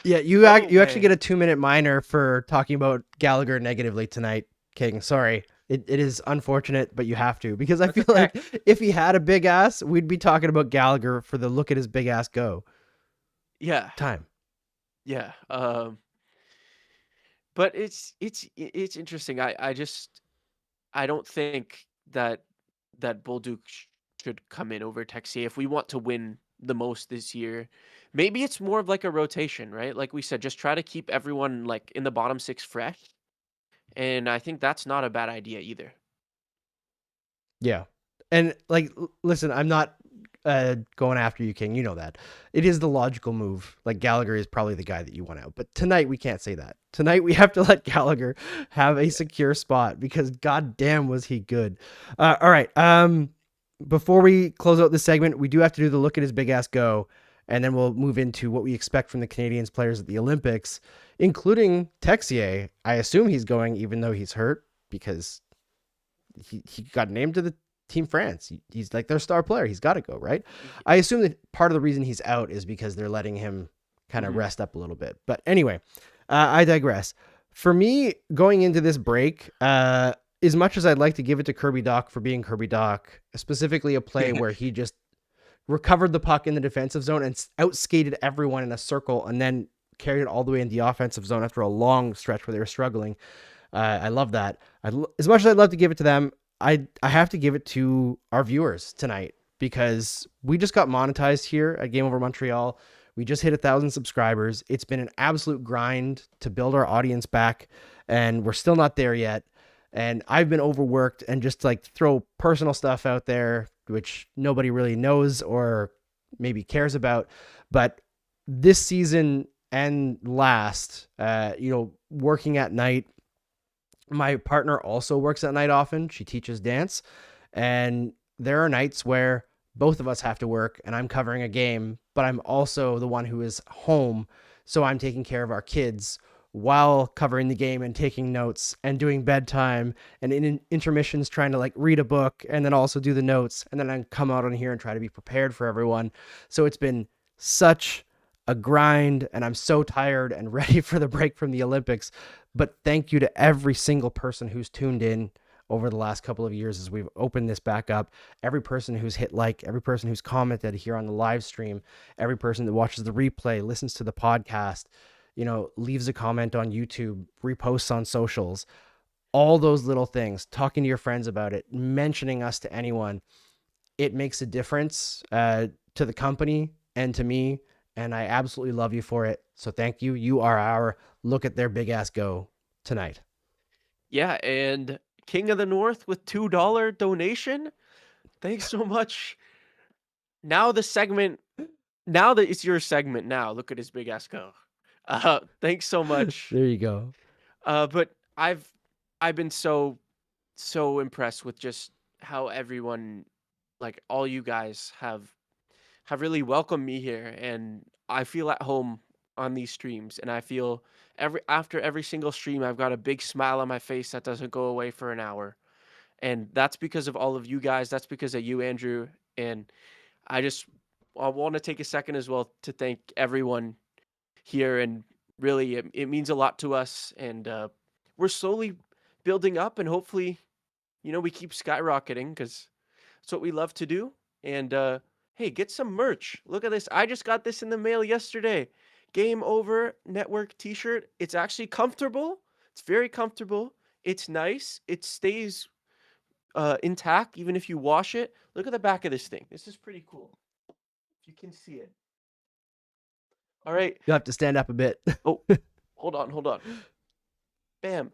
[SPEAKER 2] Yeah, you actually get a 2-minute minor for talking about Gallagher negatively tonight, King. Sorry. It is unfortunate, but you have to, because I feel like if he had a big ass, we'd be talking about Gallagher for the look at his big ass go.
[SPEAKER 3] Yeah.
[SPEAKER 2] Time.
[SPEAKER 3] Yeah. But it's interesting. I don't think that Bolduc should come in over Texier if we want to win the most this year. Maybe it's more of like a rotation, right? Like we said, just try to keep everyone like in the bottom six fresh. And I think that's not a bad idea either.
[SPEAKER 2] Yeah. And like, listen, I'm not going after you, King. You know that. It is the logical move. Like, Gallagher is probably the guy that you want out. But tonight, we can't say that. Tonight, we have to let Gallagher have a secure spot, because goddamn was he good. All right. Before we close out this segment, we do have to do the look at his big ass go. And then we'll move into what we expect from the Canadiens players at the Olympics, including Texier. I assume he's going, even though he's hurt, because he got named to the Team France. He's like their star player. He's got to go, right? I assume that part of the reason he's out is because they're letting him kind of rest up a little bit. But anyway, I digress. For me, going into this break, as much as I'd like to give it to Kirby Dach for being Kirby Dach, specifically a play where he just recovered the puck in the defensive zone and outskated everyone in a circle and then carried it all the way in the offensive zone after a long stretch where they were struggling. I love that. As much as I'd love to give it to them, I have to give it to our viewers tonight, because we just got monetized here at Game Over Montreal. We just hit 1,000 subscribers. It's been an absolute grind to build our audience back, and we're still not there yet. And I've been overworked, and just like throw personal stuff out there, which nobody really knows or maybe cares about. But this season and last, working at night, my partner also works at night often. She teaches dance. And there are nights where both of us have to work and I'm covering a game, but I'm also the one who is home. So I'm taking care of our kids while covering the game and taking notes and doing bedtime and in intermissions trying to like read a book and then also do the notes. And then I come out on here and try to be prepared for everyone. So it's been such a grind, and I'm so tired and ready for the break from the Olympics. But thank you to every single person who's tuned in over the last couple of years as we've opened this back up. Every person who's hit like, every person who's commented here on the live stream, every person that watches the replay, listens to the podcast, leaves a comment on YouTube, reposts on socials, all those little things, talking to your friends about it, mentioning us to anyone. It makes a difference to the company and to me. And I absolutely love you for it. So thank you. You are our look at their big ass go tonight.
[SPEAKER 3] Yeah, and King of the North with $2 donation. Thanks so much. Now that it's your segment now, look at his big ass go. Thanks so much.
[SPEAKER 2] There you go.
[SPEAKER 3] But I've been so impressed with just how everyone, like all you guys have really welcomed me here, and I feel at home on these streams, and I feel after every single stream I've got a big smile on my face that doesn't go away for an hour. And that's because of all of you guys. That's because of you, Andrew. And I want to take a second as well to thank everyone here, and really it means a lot to us, and we're slowly building up, and hopefully we keep skyrocketing, because it's what we love to do. And hey, get some merch. Look at this. I just got this in the mail yesterday. Game Over Network t-shirt. It's actually comfortable. It's very comfortable. It's nice. It stays intact even if you wash it. Look at the back of this thing. This is pretty cool. If you can see it. All right.
[SPEAKER 2] You'll have to stand up a bit.
[SPEAKER 3] Oh, hold on. Bam.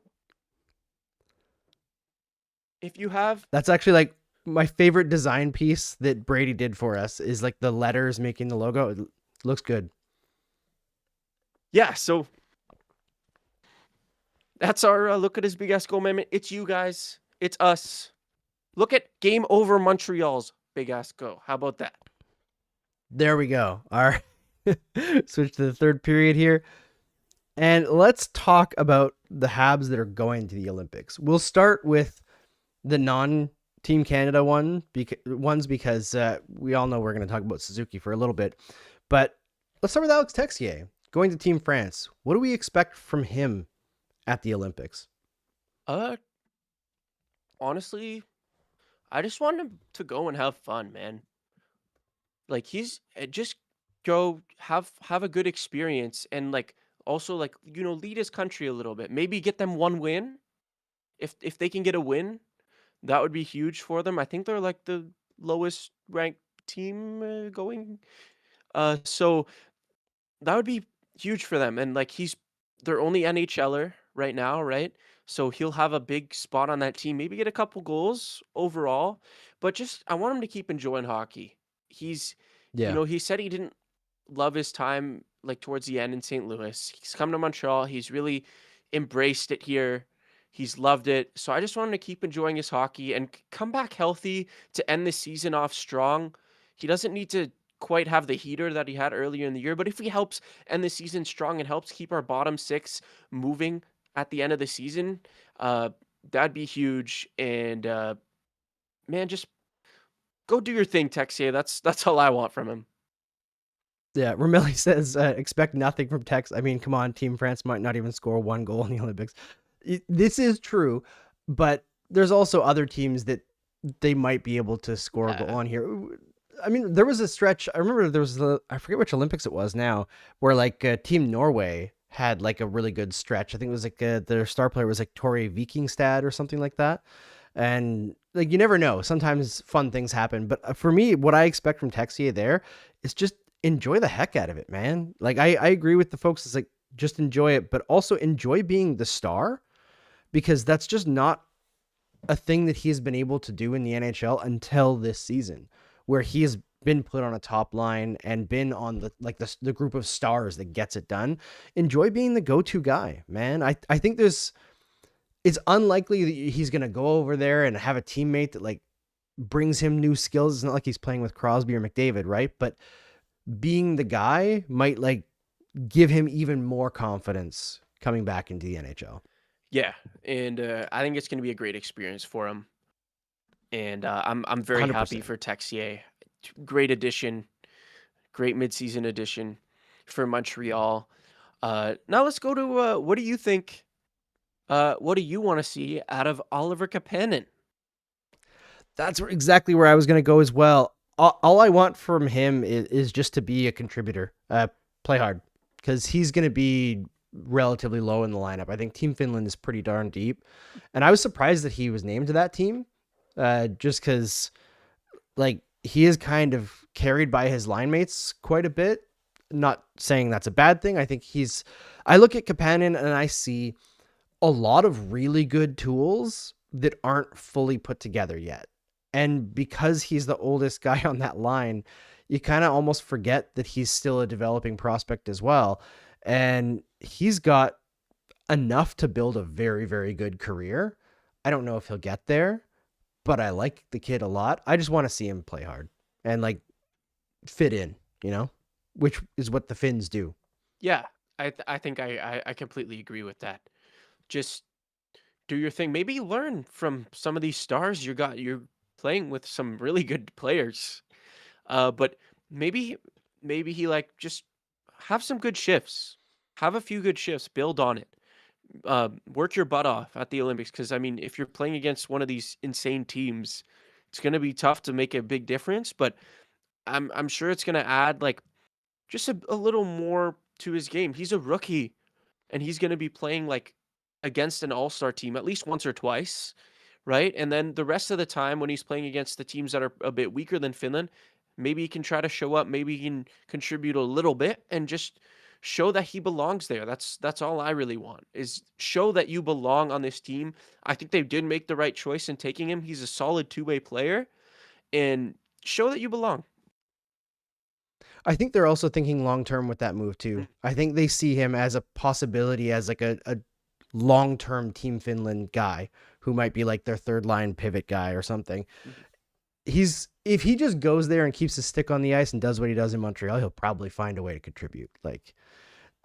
[SPEAKER 3] if you have,
[SPEAKER 2] That's actually like my favorite design piece that Brady did for us is like the letters making the logo. It looks good.
[SPEAKER 3] yeah. So that's our look at his big ass goal moment. It's you guys. It's us. Look at Game Over Montreal's big ass go. How about that?
[SPEAKER 2] There we go. All right. Switch to the third period here. And let's talk about the Habs that are going to the Olympics. We'll start with the non-Team Canada ones because we all know we're going to talk about Suzuki for a little bit. But let's start with Alex Texier going to Team France. What do we expect from him at the Olympics?
[SPEAKER 3] Honestly, I just want him to go and have fun, man. Like he's just go have a good experience and like also like lead his country a little bit. Maybe get them one win. If they can get a win, that would be huge for them. I think they're like the lowest ranked team going. So that would be huge for them. And like he's their only NHLer right now, right? So he'll have a big spot on that team. Maybe get a couple goals overall, but just I want him to keep enjoying hockey. He's
[SPEAKER 2] Yeah.
[SPEAKER 3] he said he didn't love his time like towards the end in St. Louis. He's come to Montreal. He's really embraced it here. He's loved it. So I just want him to keep enjoying his hockey and come back healthy to end the season off strong. He doesn't need to quite have the heater that he had earlier in the year, but if he helps end the season strong and helps keep our bottom six moving at the end of the season, that'd be huge. And man, just go do your thing, Texier. That's all I want from him.
[SPEAKER 2] Yeah, Romelli says expect nothing from Tex. I mean, come on, Team France might not even score one goal in the Olympics. This is true, but there's also other teams that they might be able to score a goal on here. I mean, there was a stretch. I remember there was I forget which Olympics it was now, where like Team Norway had like a really good stretch. I think it was like their star player was like Tore Vikingstad or something like that. And like you never know. Sometimes fun things happen. But for me, what I expect from Texier there is just enjoy the heck out of it, man. Like I agree with the folks. It's like just enjoy it, but also enjoy being the star, because that's just not a thing that he has been able to do in the NHL until this season, where he has been put on a top line and been on the group of stars that gets it done. Enjoy being the go-to guy, man. I think it's unlikely that he's going to go over there and have a teammate that like brings him new skills. It's not like he's playing with Crosby or McDavid, right? But being the guy might like give him even more confidence coming back into the NHL.
[SPEAKER 3] Yeah, and I think it's going to be a great experience for him. And I'm very
[SPEAKER 2] 100%.
[SPEAKER 3] happy for Texier. Great addition, great midseason addition for Montreal. Now let's go to what do you think? What do you want to see out of Oliver Kapanen?
[SPEAKER 2] That's exactly where I was going to go as well. All I want from him is just to be a contributor, play hard, because he's going to be relatively low in the lineup. I think Team Finland is pretty darn deep, and I was surprised that he was named to that team, just because like he is kind of carried by his line mates quite a bit. Not saying that's a bad thing. I think I look at Kapanen and I see a lot of really good tools that aren't fully put together yet. And because he's the oldest guy on that line, you kind of almost forget that he's still a developing prospect as well. And he's got enough to build a very, very good career. I don't know if he'll get there, but I like the kid a lot. I just want to see him play hard and like fit in, which is what the Finns do.
[SPEAKER 3] Yeah, I think I completely agree with that. Just do your thing. Maybe learn from some of these stars you're playing with some really good players. But maybe he like just have some good shifts. Have a few good shifts, build on it. Work your butt off at the Olympics, because I mean, if you're playing against one of these insane teams, it's going to be tough to make a big difference, but I'm sure it's going to add like just a little more to his game. He's a rookie and he's going to be playing like against an all-star team at least once or twice, right? And then the rest of the time when he's playing against the teams that are a bit weaker than Finland, maybe he can try to show up, maybe he can contribute a little bit and just show that he belongs there. That's all I really want, is show that you belong on this team. I think they did make the right choice in taking him. He's a solid two-way player, and show that you belong.
[SPEAKER 2] I think they're also thinking long term with that move too. I think they see him as a possibility, as like a long term Team Finland guy who might be like their third line pivot guy or something. If he just goes there and keeps his stick on the ice and does what he does in Montreal, he'll probably find a way to contribute. Like,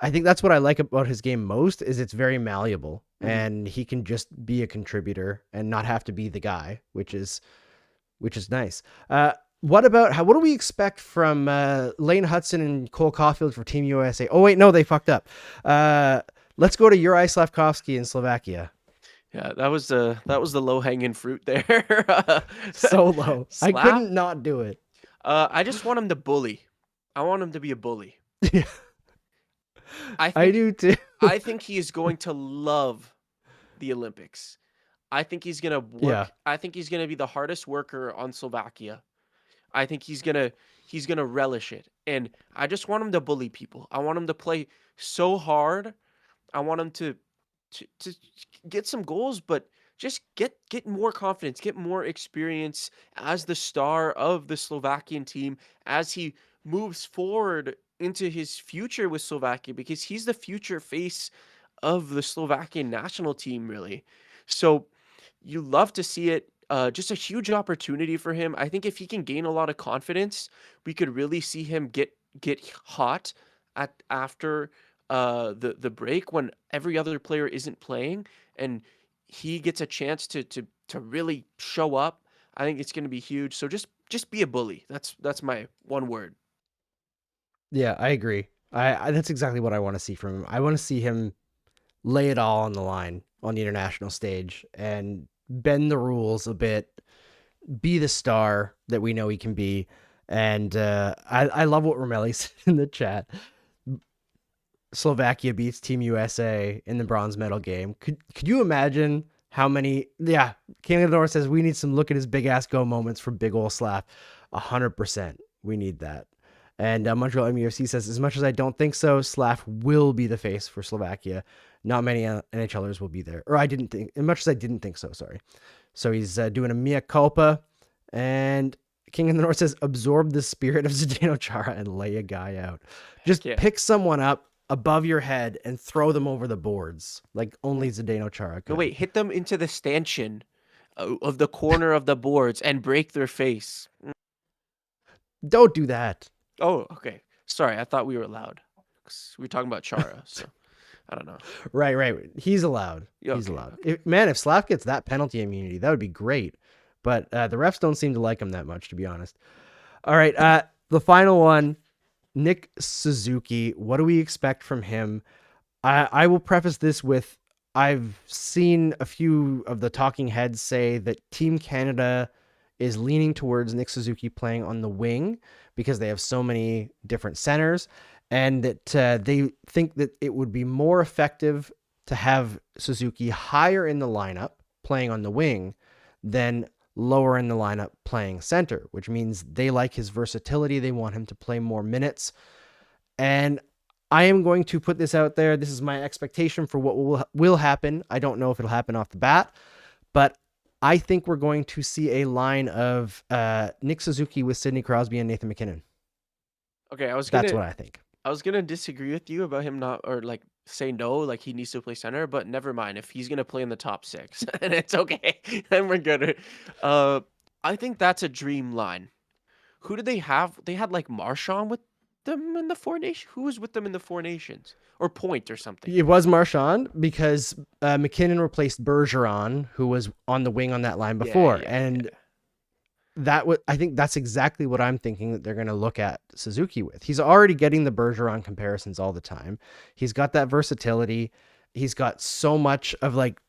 [SPEAKER 2] I think that's what I like about his game most, is it's very malleable and he can just be a contributor and not have to be the guy, which is nice. What do we expect from Lane Hudson and Cole Caulfield for Team USA? Oh wait, no, they fucked up. Let's go to Juraj Slafkovsky in Slovakia.
[SPEAKER 3] Yeah, that was the low hanging fruit there.
[SPEAKER 2] So low. I couldn't not do it.
[SPEAKER 3] I just want him to bully. I want him to be a bully.
[SPEAKER 2] Yeah. I do too.
[SPEAKER 3] I think he is going to love the Olympics. I think he's gonna work.
[SPEAKER 2] Yeah.
[SPEAKER 3] I think he's gonna be the hardest worker on Slovakia. I think he's gonna relish it, and I just want him to bully people. I want him to play so hard. I want him to get some goals, but just get more confidence, get more experience as the star of the Slovakian team as he moves forward into his future with Slovakia, because he's the future face of the Slovakian national team, really. So you love to see it. Just a huge opportunity for him. I think if he can gain a lot of confidence, we could really see him get hot after the break, when every other player isn't playing, and he gets a chance to really show up. I think it's going to be huge. So just be a bully. That's my one word.
[SPEAKER 2] Yeah, I agree. I that's exactly what I want to see from him. I want to see him lay it all on the line on the international stage and bend the rules a bit, be the star that we know he can be. And I love what Romelli said in the chat. Slovakia beats Team USA in the bronze medal game. Could you imagine how many? Yeah, King of the North says we need some look at his big ass go moments from big ol' Slap. 100%. We need that. And Montreal MUFC says, as much as I don't think so, Slaf will be the face for Slovakia. Not many NHLers will be there. Or I didn't think, as much as I didn't think so, sorry. So he's doing a mea culpa. And King of the North says, absorb the spirit of Zdeno Chara and lay a guy out. Just pick someone up above your head and throw them over the boards, like only Zdeno Chara could.
[SPEAKER 3] No, wait, hit them into the stanchion of the corner of the boards and break their face.
[SPEAKER 2] Don't do that.
[SPEAKER 3] Oh, okay. Sorry, I thought we were allowed. 'Cause we were talking about Chara, so I don't know.
[SPEAKER 2] Right. He's allowed. He's allowed. If Slav gets that penalty immunity, that would be great. But the refs don't seem to like him that much, to be honest. All right, the final one, Nick Suzuki. What do we expect from him? I will preface this with, I've seen a few of the talking heads say that Team Canada is leaning towards Nick Suzuki playing on the wing because they have so many different centers, and that they think that it would be more effective to have Suzuki higher in the lineup playing on the wing than lower in the lineup playing center, which means they like his versatility. They want him to play more minutes. And I am going to put this out there. This is my expectation for what will happen. I don't know if it'll happen off the bat, but I think we're going to see a line of Nick Suzuki with Sidney Crosby and Nathan MacKinnon.
[SPEAKER 3] Okay,
[SPEAKER 2] that's what I think.
[SPEAKER 3] I was gonna disagree with you about him not, or like say no, like he needs to play center, but never mind. If he's gonna play in the top six, and it's okay, then we're good. I think that's a dream line. Who did they have? They had like Marchand with them in the Four Nations. Who was with them in the Four Nations, or Point or something?
[SPEAKER 2] It was Marchand, because McKinnon replaced Bergeron, who was on the wing on that line before, I think that's exactly what I'm thinking that they're going to look at Suzuki with. He's already getting the Bergeron comparisons all the time. He's got that versatility. He's got so much of like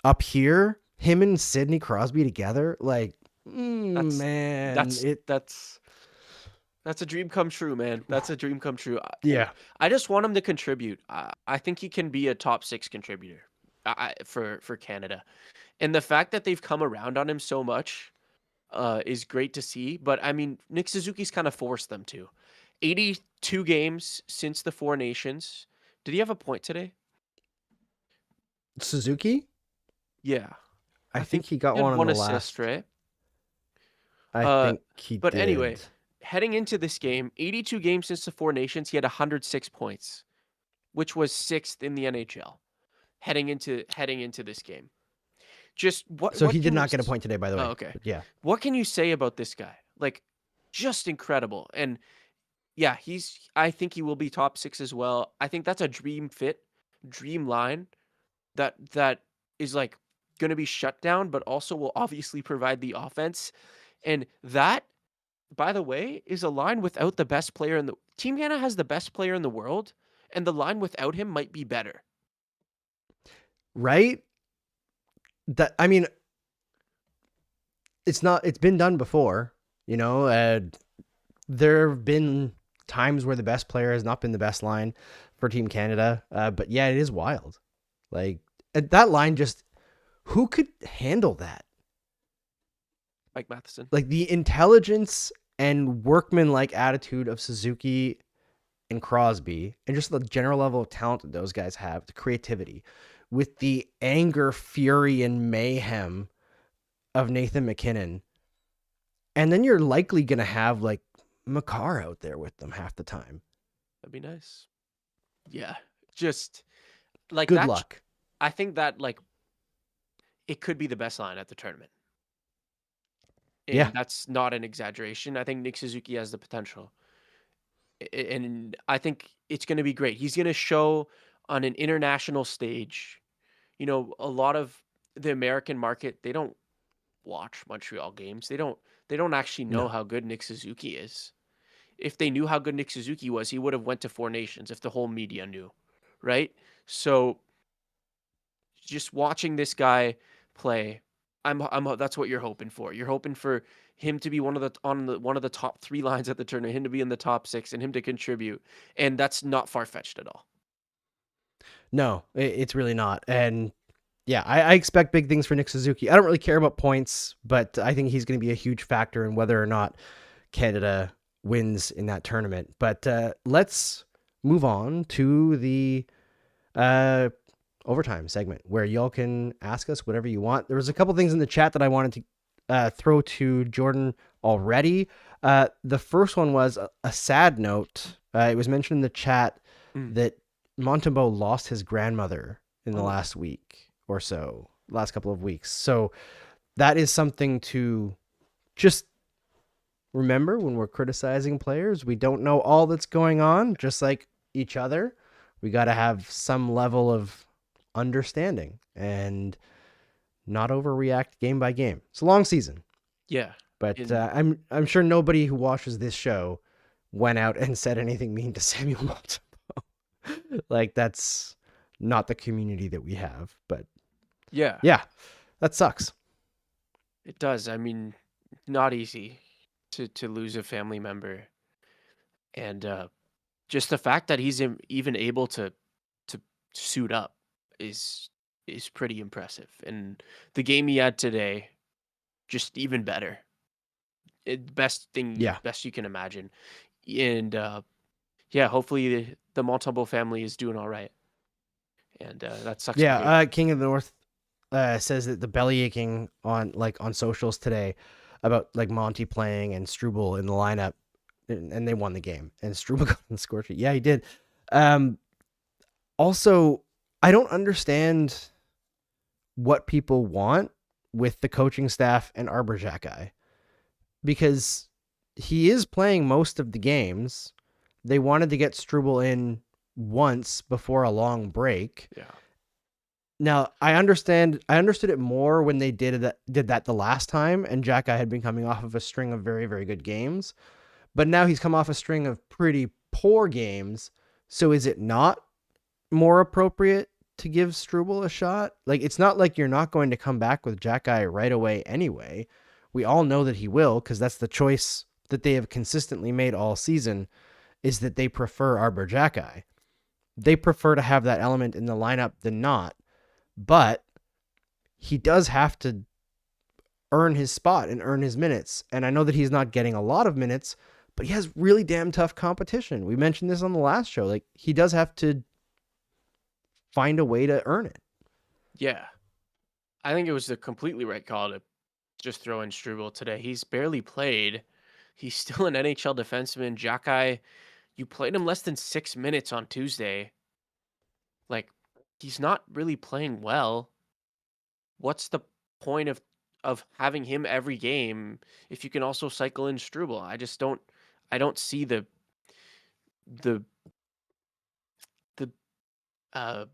[SPEAKER 2] up here, him and Sidney Crosby together. Like, man,
[SPEAKER 3] that's a dream come true, man. That's a dream come true.
[SPEAKER 2] Yeah.
[SPEAKER 3] I just want him to contribute. I think he can be a top six contributor for Canada. And the fact that they've come around on him so much is great to see. But I mean, Nick Suzuki's kind of forced them to. 82 games since the Four Nations. Did he have a point today?
[SPEAKER 2] Suzuki?
[SPEAKER 3] Yeah.
[SPEAKER 2] I think he got
[SPEAKER 3] He had
[SPEAKER 2] one on the
[SPEAKER 3] assist,
[SPEAKER 2] last.
[SPEAKER 3] right?
[SPEAKER 2] I think he
[SPEAKER 3] But
[SPEAKER 2] did.
[SPEAKER 3] anyway, heading into this game, 82 games since the Four Nations, he had 106 points, which was 6th in the NHL heading into this game. Just what
[SPEAKER 2] So
[SPEAKER 3] what
[SPEAKER 2] he did
[SPEAKER 3] can
[SPEAKER 2] not
[SPEAKER 3] you
[SPEAKER 2] get a
[SPEAKER 3] s-
[SPEAKER 2] point today, by the way.
[SPEAKER 3] Oh, okay.
[SPEAKER 2] But yeah.
[SPEAKER 3] What can you say about this guy? Like, just incredible. And yeah, I think he will be top 6 as well. I think that's a dream fit, dream line that is like going to be shut down, but also will obviously provide the offense. And that, by the way, is a line without the best player in the Team Canada has the best player in the world, and the line without him might be better.
[SPEAKER 2] Right? I mean, it's been done before, you know, there have been times where the best player has not been the best line for Team Canada. But yeah, it is wild. Like that line who could handle that?
[SPEAKER 3] Mike Matheson.
[SPEAKER 2] Like the intelligence and workman-like attitude of Suzuki and Crosby, and just the general level of talent that those guys have, the creativity, with the anger, fury, and mayhem of Nathan McKinnon. And then you're likely going to have like Makar out there with them half the time.
[SPEAKER 3] That'd be nice. Yeah. Just like
[SPEAKER 2] Good luck.
[SPEAKER 3] I think that like it could be the best line at the tournament. And
[SPEAKER 2] Yeah.
[SPEAKER 3] that's not an exaggeration. I think Nick Suzuki has the potential. And I think it's going to be great. He's going to show on an international stage. You know, a lot of the American market, they don't watch Montreal games. They don't actually know how good Nick Suzuki is. If they knew how good Nick Suzuki was, he would have went to Four Nations if the whole media knew, right? So just watching this guy play, I'm that's what you're hoping for. You're hoping for him to be one of the top 3 lines at the tournament, him to be in the top 6, and him to contribute. And that's not far-fetched at all.
[SPEAKER 2] No, it's really not. And yeah, I expect big things for Nick Suzuki. I don't really care about points, but I think he's going to be a huge factor in whether or not Canada wins in that tournament. But let's move on to the overtime segment where y'all can ask us whatever you want. There was a couple things in the chat that I wanted to throw to Jordan already. The first one was a sad note. It was mentioned in the chat that Montembeault lost his grandmother in the last week or so, last couple of weeks. So that is something to just remember when we're criticizing players. We don't know all that's going on, just like each other. We got to have some level of understanding and not overreact game by game. It's a long season.
[SPEAKER 3] Yeah.
[SPEAKER 2] But I'm sure nobody who watches this show went out and said anything mean to Samuel Montembeault. Like, that's not the community that we have. But yeah, that sucks.
[SPEAKER 3] It does. I mean, not easy to lose a family member. And just the fact that he's even able to suit up is pretty impressive. And the game he had today, just even better. Best you can imagine. And hopefully the Montembeault family is doing all right. And that sucks.
[SPEAKER 2] Yeah, King of the North says that the belly aching on socials today about like Monty playing and Struble in the lineup, and they won the game. And Struble got on the score sheet. Yeah, he did. Also, I don't understand what people want with the coaching staff and Arbor Xhekaj, because he is playing most of the games. They wanted to get Struble in once before a long break.
[SPEAKER 3] Yeah.
[SPEAKER 2] Now, I understood it more when they did that the last time, and Xhekaj had been coming off of a string of very, very good games. But now he's come off a string of pretty poor games. So is it not more appropriate to give Struble a shot? Like, it's not like you're not going to come back with Xhekaj right away anyway. We all know that he will, because that's the choice that they have consistently made all season, is that they prefer Arbor Xhekaj. They prefer to have that element in the lineup than not. But he does have to earn his spot and earn his minutes. And I know that he's not getting a lot of minutes, but he has really damn tough competition. We mentioned this on the last show. Like, he does have to find a way to earn it.
[SPEAKER 3] Yeah. I think it was the completely right call to just throw in Struble today. He's barely played. He's still an NHL defenseman. Jackai, you played him less than 6 minutes on Tuesday. Like, he's not really playing well. What's the point of having him every game if you can also cycle in Struble? I don't see the the uh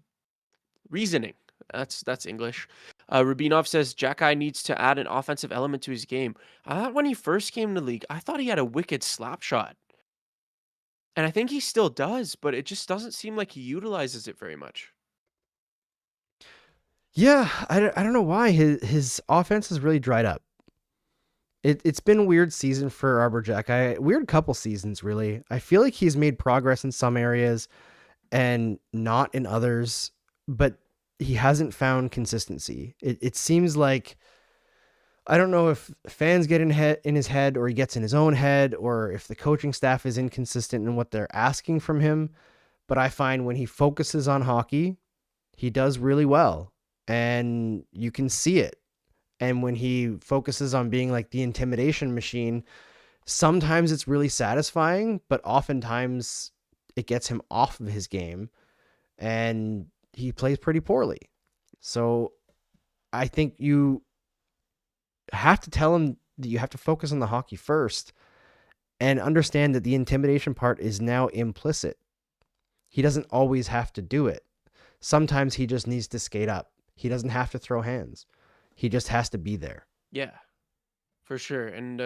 [SPEAKER 3] reasoning. That's English. Rubinov says Jackai needs to add an offensive element to his game. I thought when he first came to the league, I thought he had a wicked slap shot. And I think he still does, but it just doesn't seem like he utilizes it very much.
[SPEAKER 2] Yeah, I don't know why his offense has really dried up. It's been a weird season for Arbor Jackai. Weird couple seasons, really. I feel like he's made progress in some areas and not in others, but he hasn't found consistency. It seems like, I don't know if fans get in his head, or he gets in his own head, or if the coaching staff is inconsistent in what they're asking from him. But I find when he focuses on hockey, he does really well, and you can see it. And when he focuses on being like the intimidation machine, sometimes it's really satisfying, but oftentimes it gets him off of his game and he plays pretty poorly. So I think you have to tell him that you have to focus on the hockey first and understand that the intimidation part is now implicit. He doesn't always have to do it. Sometimes he just needs to skate up. He doesn't have to throw hands. He just has to be there.
[SPEAKER 3] Yeah, for sure. And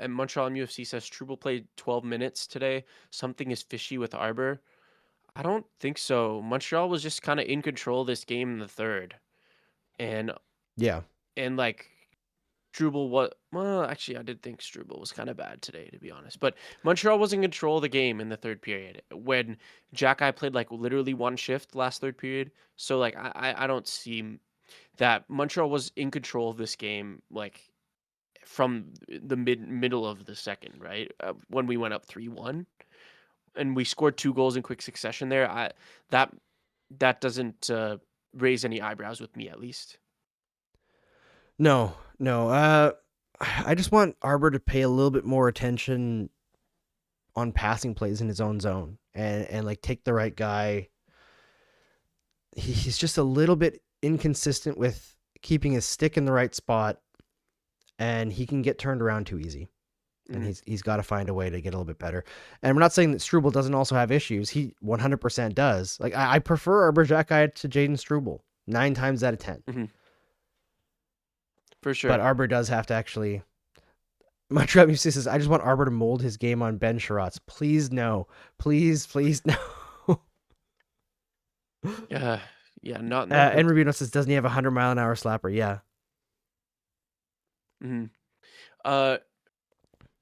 [SPEAKER 3] Montreal UFC says Struble played 12 minutes today. Something is fishy with Arbor. I don't think so. Montreal was just kind of in control of this game in the third. And
[SPEAKER 2] Yeah.
[SPEAKER 3] like Struble actually I did think Struble was kind of bad today, to be honest. But Montreal was in control of the game in the third period when Jackai played like literally one shift last third period. So like I don't see that Montreal was in control of this game like from the middle of the second, right? When we went up 3-1 and we scored 2 goals in quick succession there. That doesn't raise any eyebrows with me, at least.
[SPEAKER 2] No. I just want Arbor to pay a little bit more attention on passing plays in his own zone and like take the right guy. He's just a little bit inconsistent with keeping his stick in the right spot, and he can get turned around too easy. And he's got to find a way to get a little bit better. And we're not saying that Struble doesn't also have issues. He 100% does. Like, I prefer Arbor Jackai to Jaden Struble 9 times out of 10.
[SPEAKER 3] Mm-hmm. For sure.
[SPEAKER 2] But Arbor does have to actually. Montreal Music says, I just want Arbor to mold his game on Ben Sherratt's. Please no. Please no.
[SPEAKER 3] Yeah, not.
[SPEAKER 2] And Rubino says, doesn't he have a 100-mile-an-hour slapper? Yeah.
[SPEAKER 3] Mm-hmm.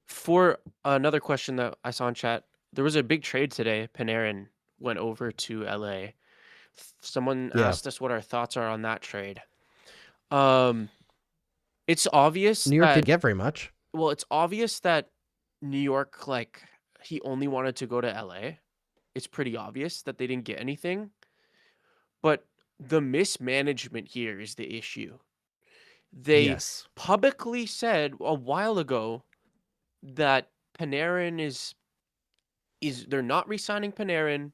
[SPEAKER 3] For another question that I saw in chat, there was a big trade today. Panarin went over to LA. Someone asked us what our thoughts are on that trade. It's obvious
[SPEAKER 2] New York didn't get very much.
[SPEAKER 3] Well, it's obvious that New York, like, he only wanted to go to LA. It's pretty obvious that they didn't get anything. But the mismanagement here is the issue. They publicly said a while ago that Panarin is they're not re-signing Panarin.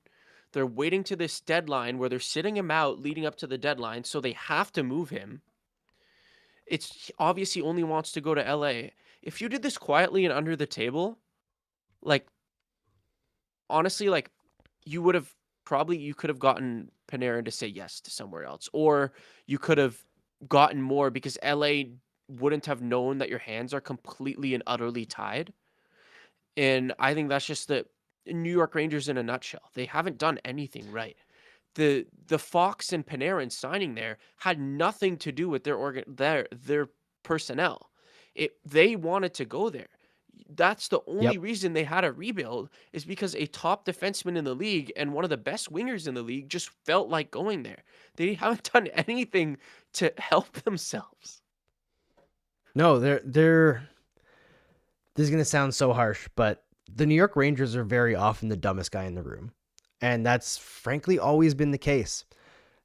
[SPEAKER 3] They're waiting to this deadline where they're sitting him out leading up to the deadline, so they have to move him. It's obvious he only wants to go to LA. If you did this quietly and under the table, like, honestly, like, you could have gotten Panarin to say yes to somewhere else, or you could have gotten more because LA wouldn't have known that your hands are completely and utterly tied. And I think that's just the New York Rangers in a nutshell. They haven't done anything right. The Fox and Panarin signing there had nothing to do with their personnel. They wanted to go there. That's the only reason they had a rebuild, is because a top defenseman in the league and one of the best wingers in the league just felt like going there. They haven't done anything to help themselves.
[SPEAKER 2] No, they're this is going to sound so harsh, but the New York Rangers are very often the dumbest guy in the room. And that's frankly always been the case.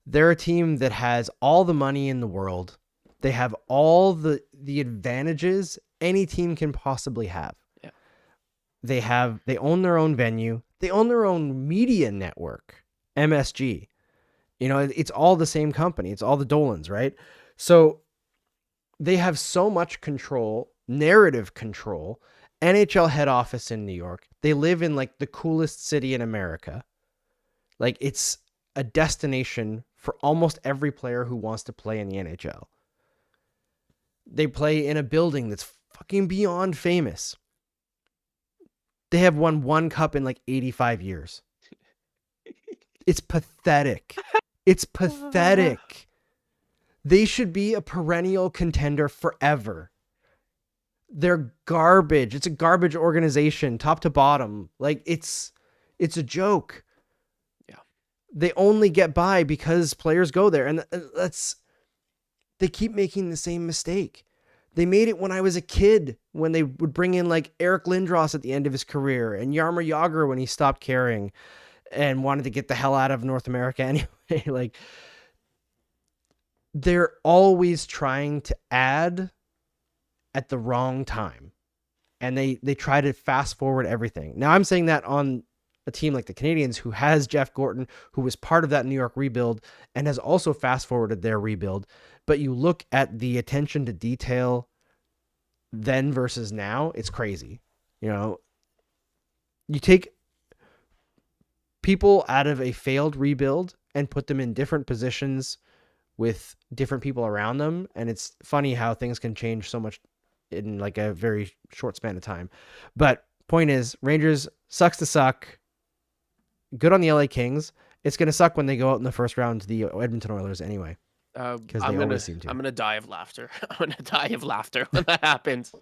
[SPEAKER 2] They're a team that has all the money in the world. They have all the advantages any team can possibly have.
[SPEAKER 3] Yeah.
[SPEAKER 2] They own their own venue. They own their own media network, MSG. You know, it's all the same company. It's all the Dolans, right? So they have so much control, narrative control, NHL head office in New York. They live in like the coolest city in America. Like it's a destination for almost every player who wants to play in the NHL. They play in a building that's fucking beyond famous. They have won one cup in like 85 years. It's pathetic. It's pathetic. They should be a perennial contender forever. They're garbage. It's a garbage organization, top to bottom. Like it's a joke.
[SPEAKER 3] Yeah.
[SPEAKER 2] They only get by because players go there, and they keep making the same mistake. They made it when I was a kid, when they would bring in like Eric Lindros at the end of his career and Jaromir Jagr when he stopped caring and wanted to get the hell out of North America anyway. Like they're always trying to add at the wrong time. And they try to fast forward everything. Now I'm saying that on a team like the Canadiens, who has Jeff Gorton, who was part of that New York rebuild and has also fast forwarded their rebuild. But you look at the attention to detail then versus now, it's crazy. You know, you take people out of a failed rebuild and put them in different positions with different people around them. And it's funny how things can change so much in like a very short span of time. But point is, Rangers sucks to suck. Good on the LA Kings. It's going to suck when they go out in the first round to the Edmonton Oilers anyway. Because they always seem to.
[SPEAKER 3] I'm gonna die of laughter. I'm gonna die of laughter when that happens.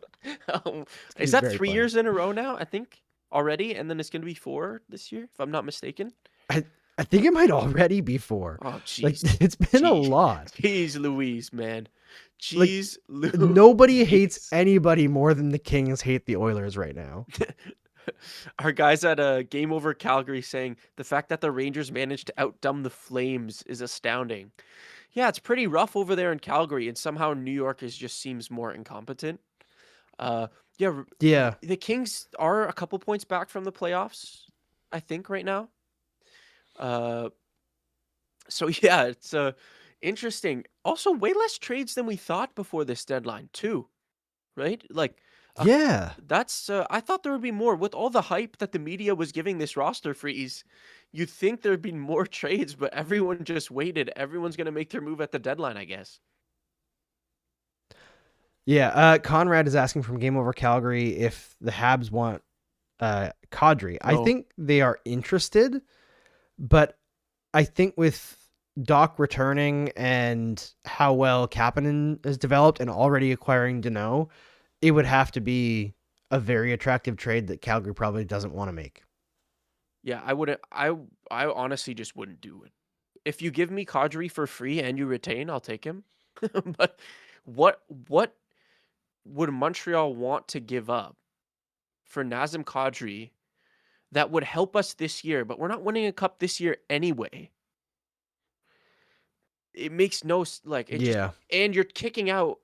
[SPEAKER 3] Is that 3
[SPEAKER 2] funny.
[SPEAKER 3] years in a row now? I think already, and then it's gonna be 4 this year, if I'm not mistaken.
[SPEAKER 2] I think it might already be 4.
[SPEAKER 3] Oh, jeez.
[SPEAKER 2] Like, it's been a lot.
[SPEAKER 3] Jeez Louise, man. Jeez Louise.
[SPEAKER 2] Nobody hates anybody more than the Kings hate the Oilers right now.
[SPEAKER 3] Our guys at Game Over Calgary saying the fact that the Rangers managed to outdumb the Flames is astounding. Yeah, it's pretty rough over there in Calgary, and somehow New York just seems more incompetent. Yeah. The Kings are a couple points back from the playoffs, I think, right now. So yeah, it's interesting. Also, way less trades than we thought before this deadline, too. Right? Like,
[SPEAKER 2] Yeah.
[SPEAKER 3] that's I thought there would be more with all the hype that the media was giving this roster freeze. You'd think there'd be more trades, but everyone just waited. Everyone's gonna make their move at the deadline, I guess.
[SPEAKER 2] Yeah. Conrad is asking from Game Over Calgary if the Habs want Kadri. I
[SPEAKER 3] No.
[SPEAKER 2] think they are interested, but I think with Doc returning and how well Kapanen has developed and already acquiring Deneau, it would have to be a very attractive trade that Calgary probably doesn't want to make.
[SPEAKER 3] Yeah, I wouldn't. I honestly just wouldn't do it. If you give me Kadri for free and you retain, I'll take him. But what would Montreal want to give up for Nazem Kadri that would help us this year? But we're not winning a cup this year anyway. It makes no like. It
[SPEAKER 2] Yeah.
[SPEAKER 3] and you're kicking out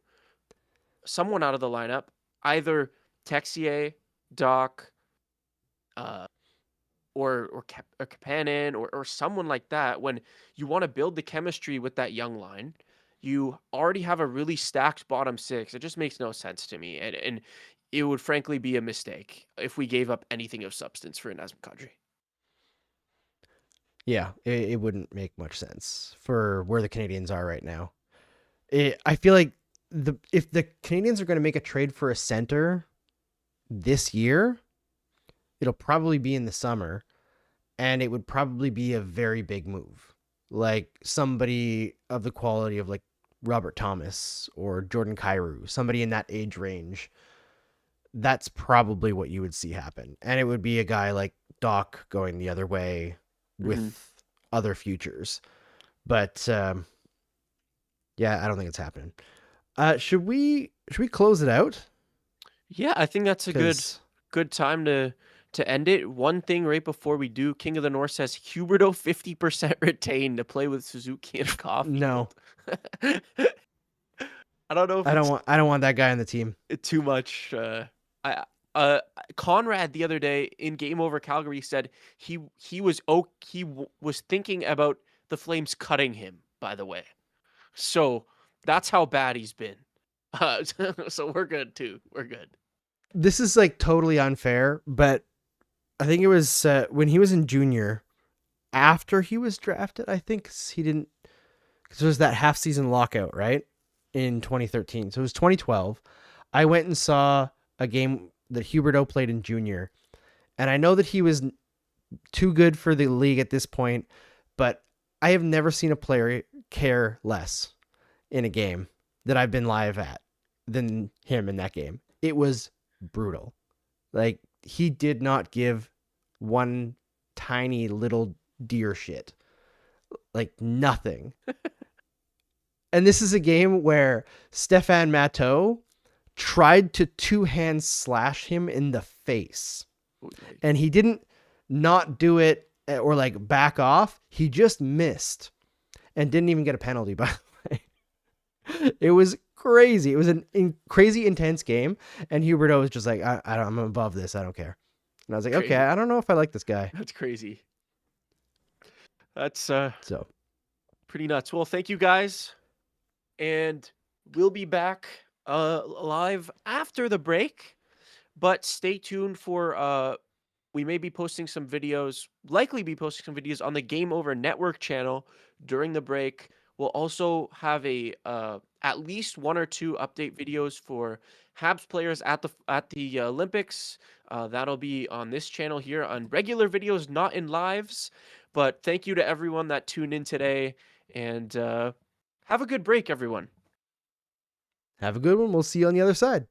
[SPEAKER 3] someone out of the lineup, either Texier, Doc, or Kapanen or someone like that. When you want to build the chemistry with that young line, you already have a really stacked bottom six. It just makes no sense to me, and it would frankly be a mistake if we gave up anything of substance for Nazem Kadri.
[SPEAKER 2] Yeah, it wouldn't make much sense for where the Canadiens are right now. I feel like if the Canadiens are going to make a trade for a center this year, it'll probably be in the summer, and it would probably be a very big move. Like somebody of the quality of like Robert Thomas or Jordan Kyrou, somebody in that age range. That's probably what you would see happen. And it would be a guy like Doc going the other way with other futures. But yeah, I don't think it's happening. Should we close it out?
[SPEAKER 3] Yeah, I think that's a good time to to end it, one thing right before we do, King of the North says Huberdeau 50% retained to play with Suzuki and Caulfield.
[SPEAKER 2] No,
[SPEAKER 3] I don't know if
[SPEAKER 2] I don't want that guy on the team.
[SPEAKER 3] it's too much. Conrad the other day in Game Over Calgary said he was was thinking about the Flames cutting him, by the way. So that's how bad he's been. So we're good too. We're good.
[SPEAKER 2] This is like totally unfair, but I think it was when he was in junior, after he was drafted. I think he didn't, because there was that half season lockout, right, in 2013. So it was 2012. I went and saw a game that Huberdeau played in junior, and I know that he was too good for the league at this point, but I have never seen a player care less in a game that I've been live at than him in that game. It was brutal. Like, he did not give one tiny little deer shit. Like, nothing. And this is a game where Stefan Matteau tried to two-hand slash him in the face. And he didn't not do it or like back off. He just missed and didn't even get a penalty, by the way. It was crazy. It was a crazy intense game. And Huberdeau was just like, I'm above this. I don't care. And I was like,
[SPEAKER 3] Crazy.
[SPEAKER 2] okay, I don't know if I like this guy.
[SPEAKER 3] That's crazy. That's
[SPEAKER 2] So
[SPEAKER 3] pretty nuts. Well, thank you guys. And we'll be back live after the break. But stay tuned for we may be posting some videos, likely be posting some videos on the Game Over Network channel during the break. We'll also have a at least 1 or 2 update videos for Habs players at the Olympics. That'll be on this channel here on regular videos, not in lives. But thank you to everyone that tuned in today, and have a good break, everyone.
[SPEAKER 2] have a good one. We'll see you on the other side.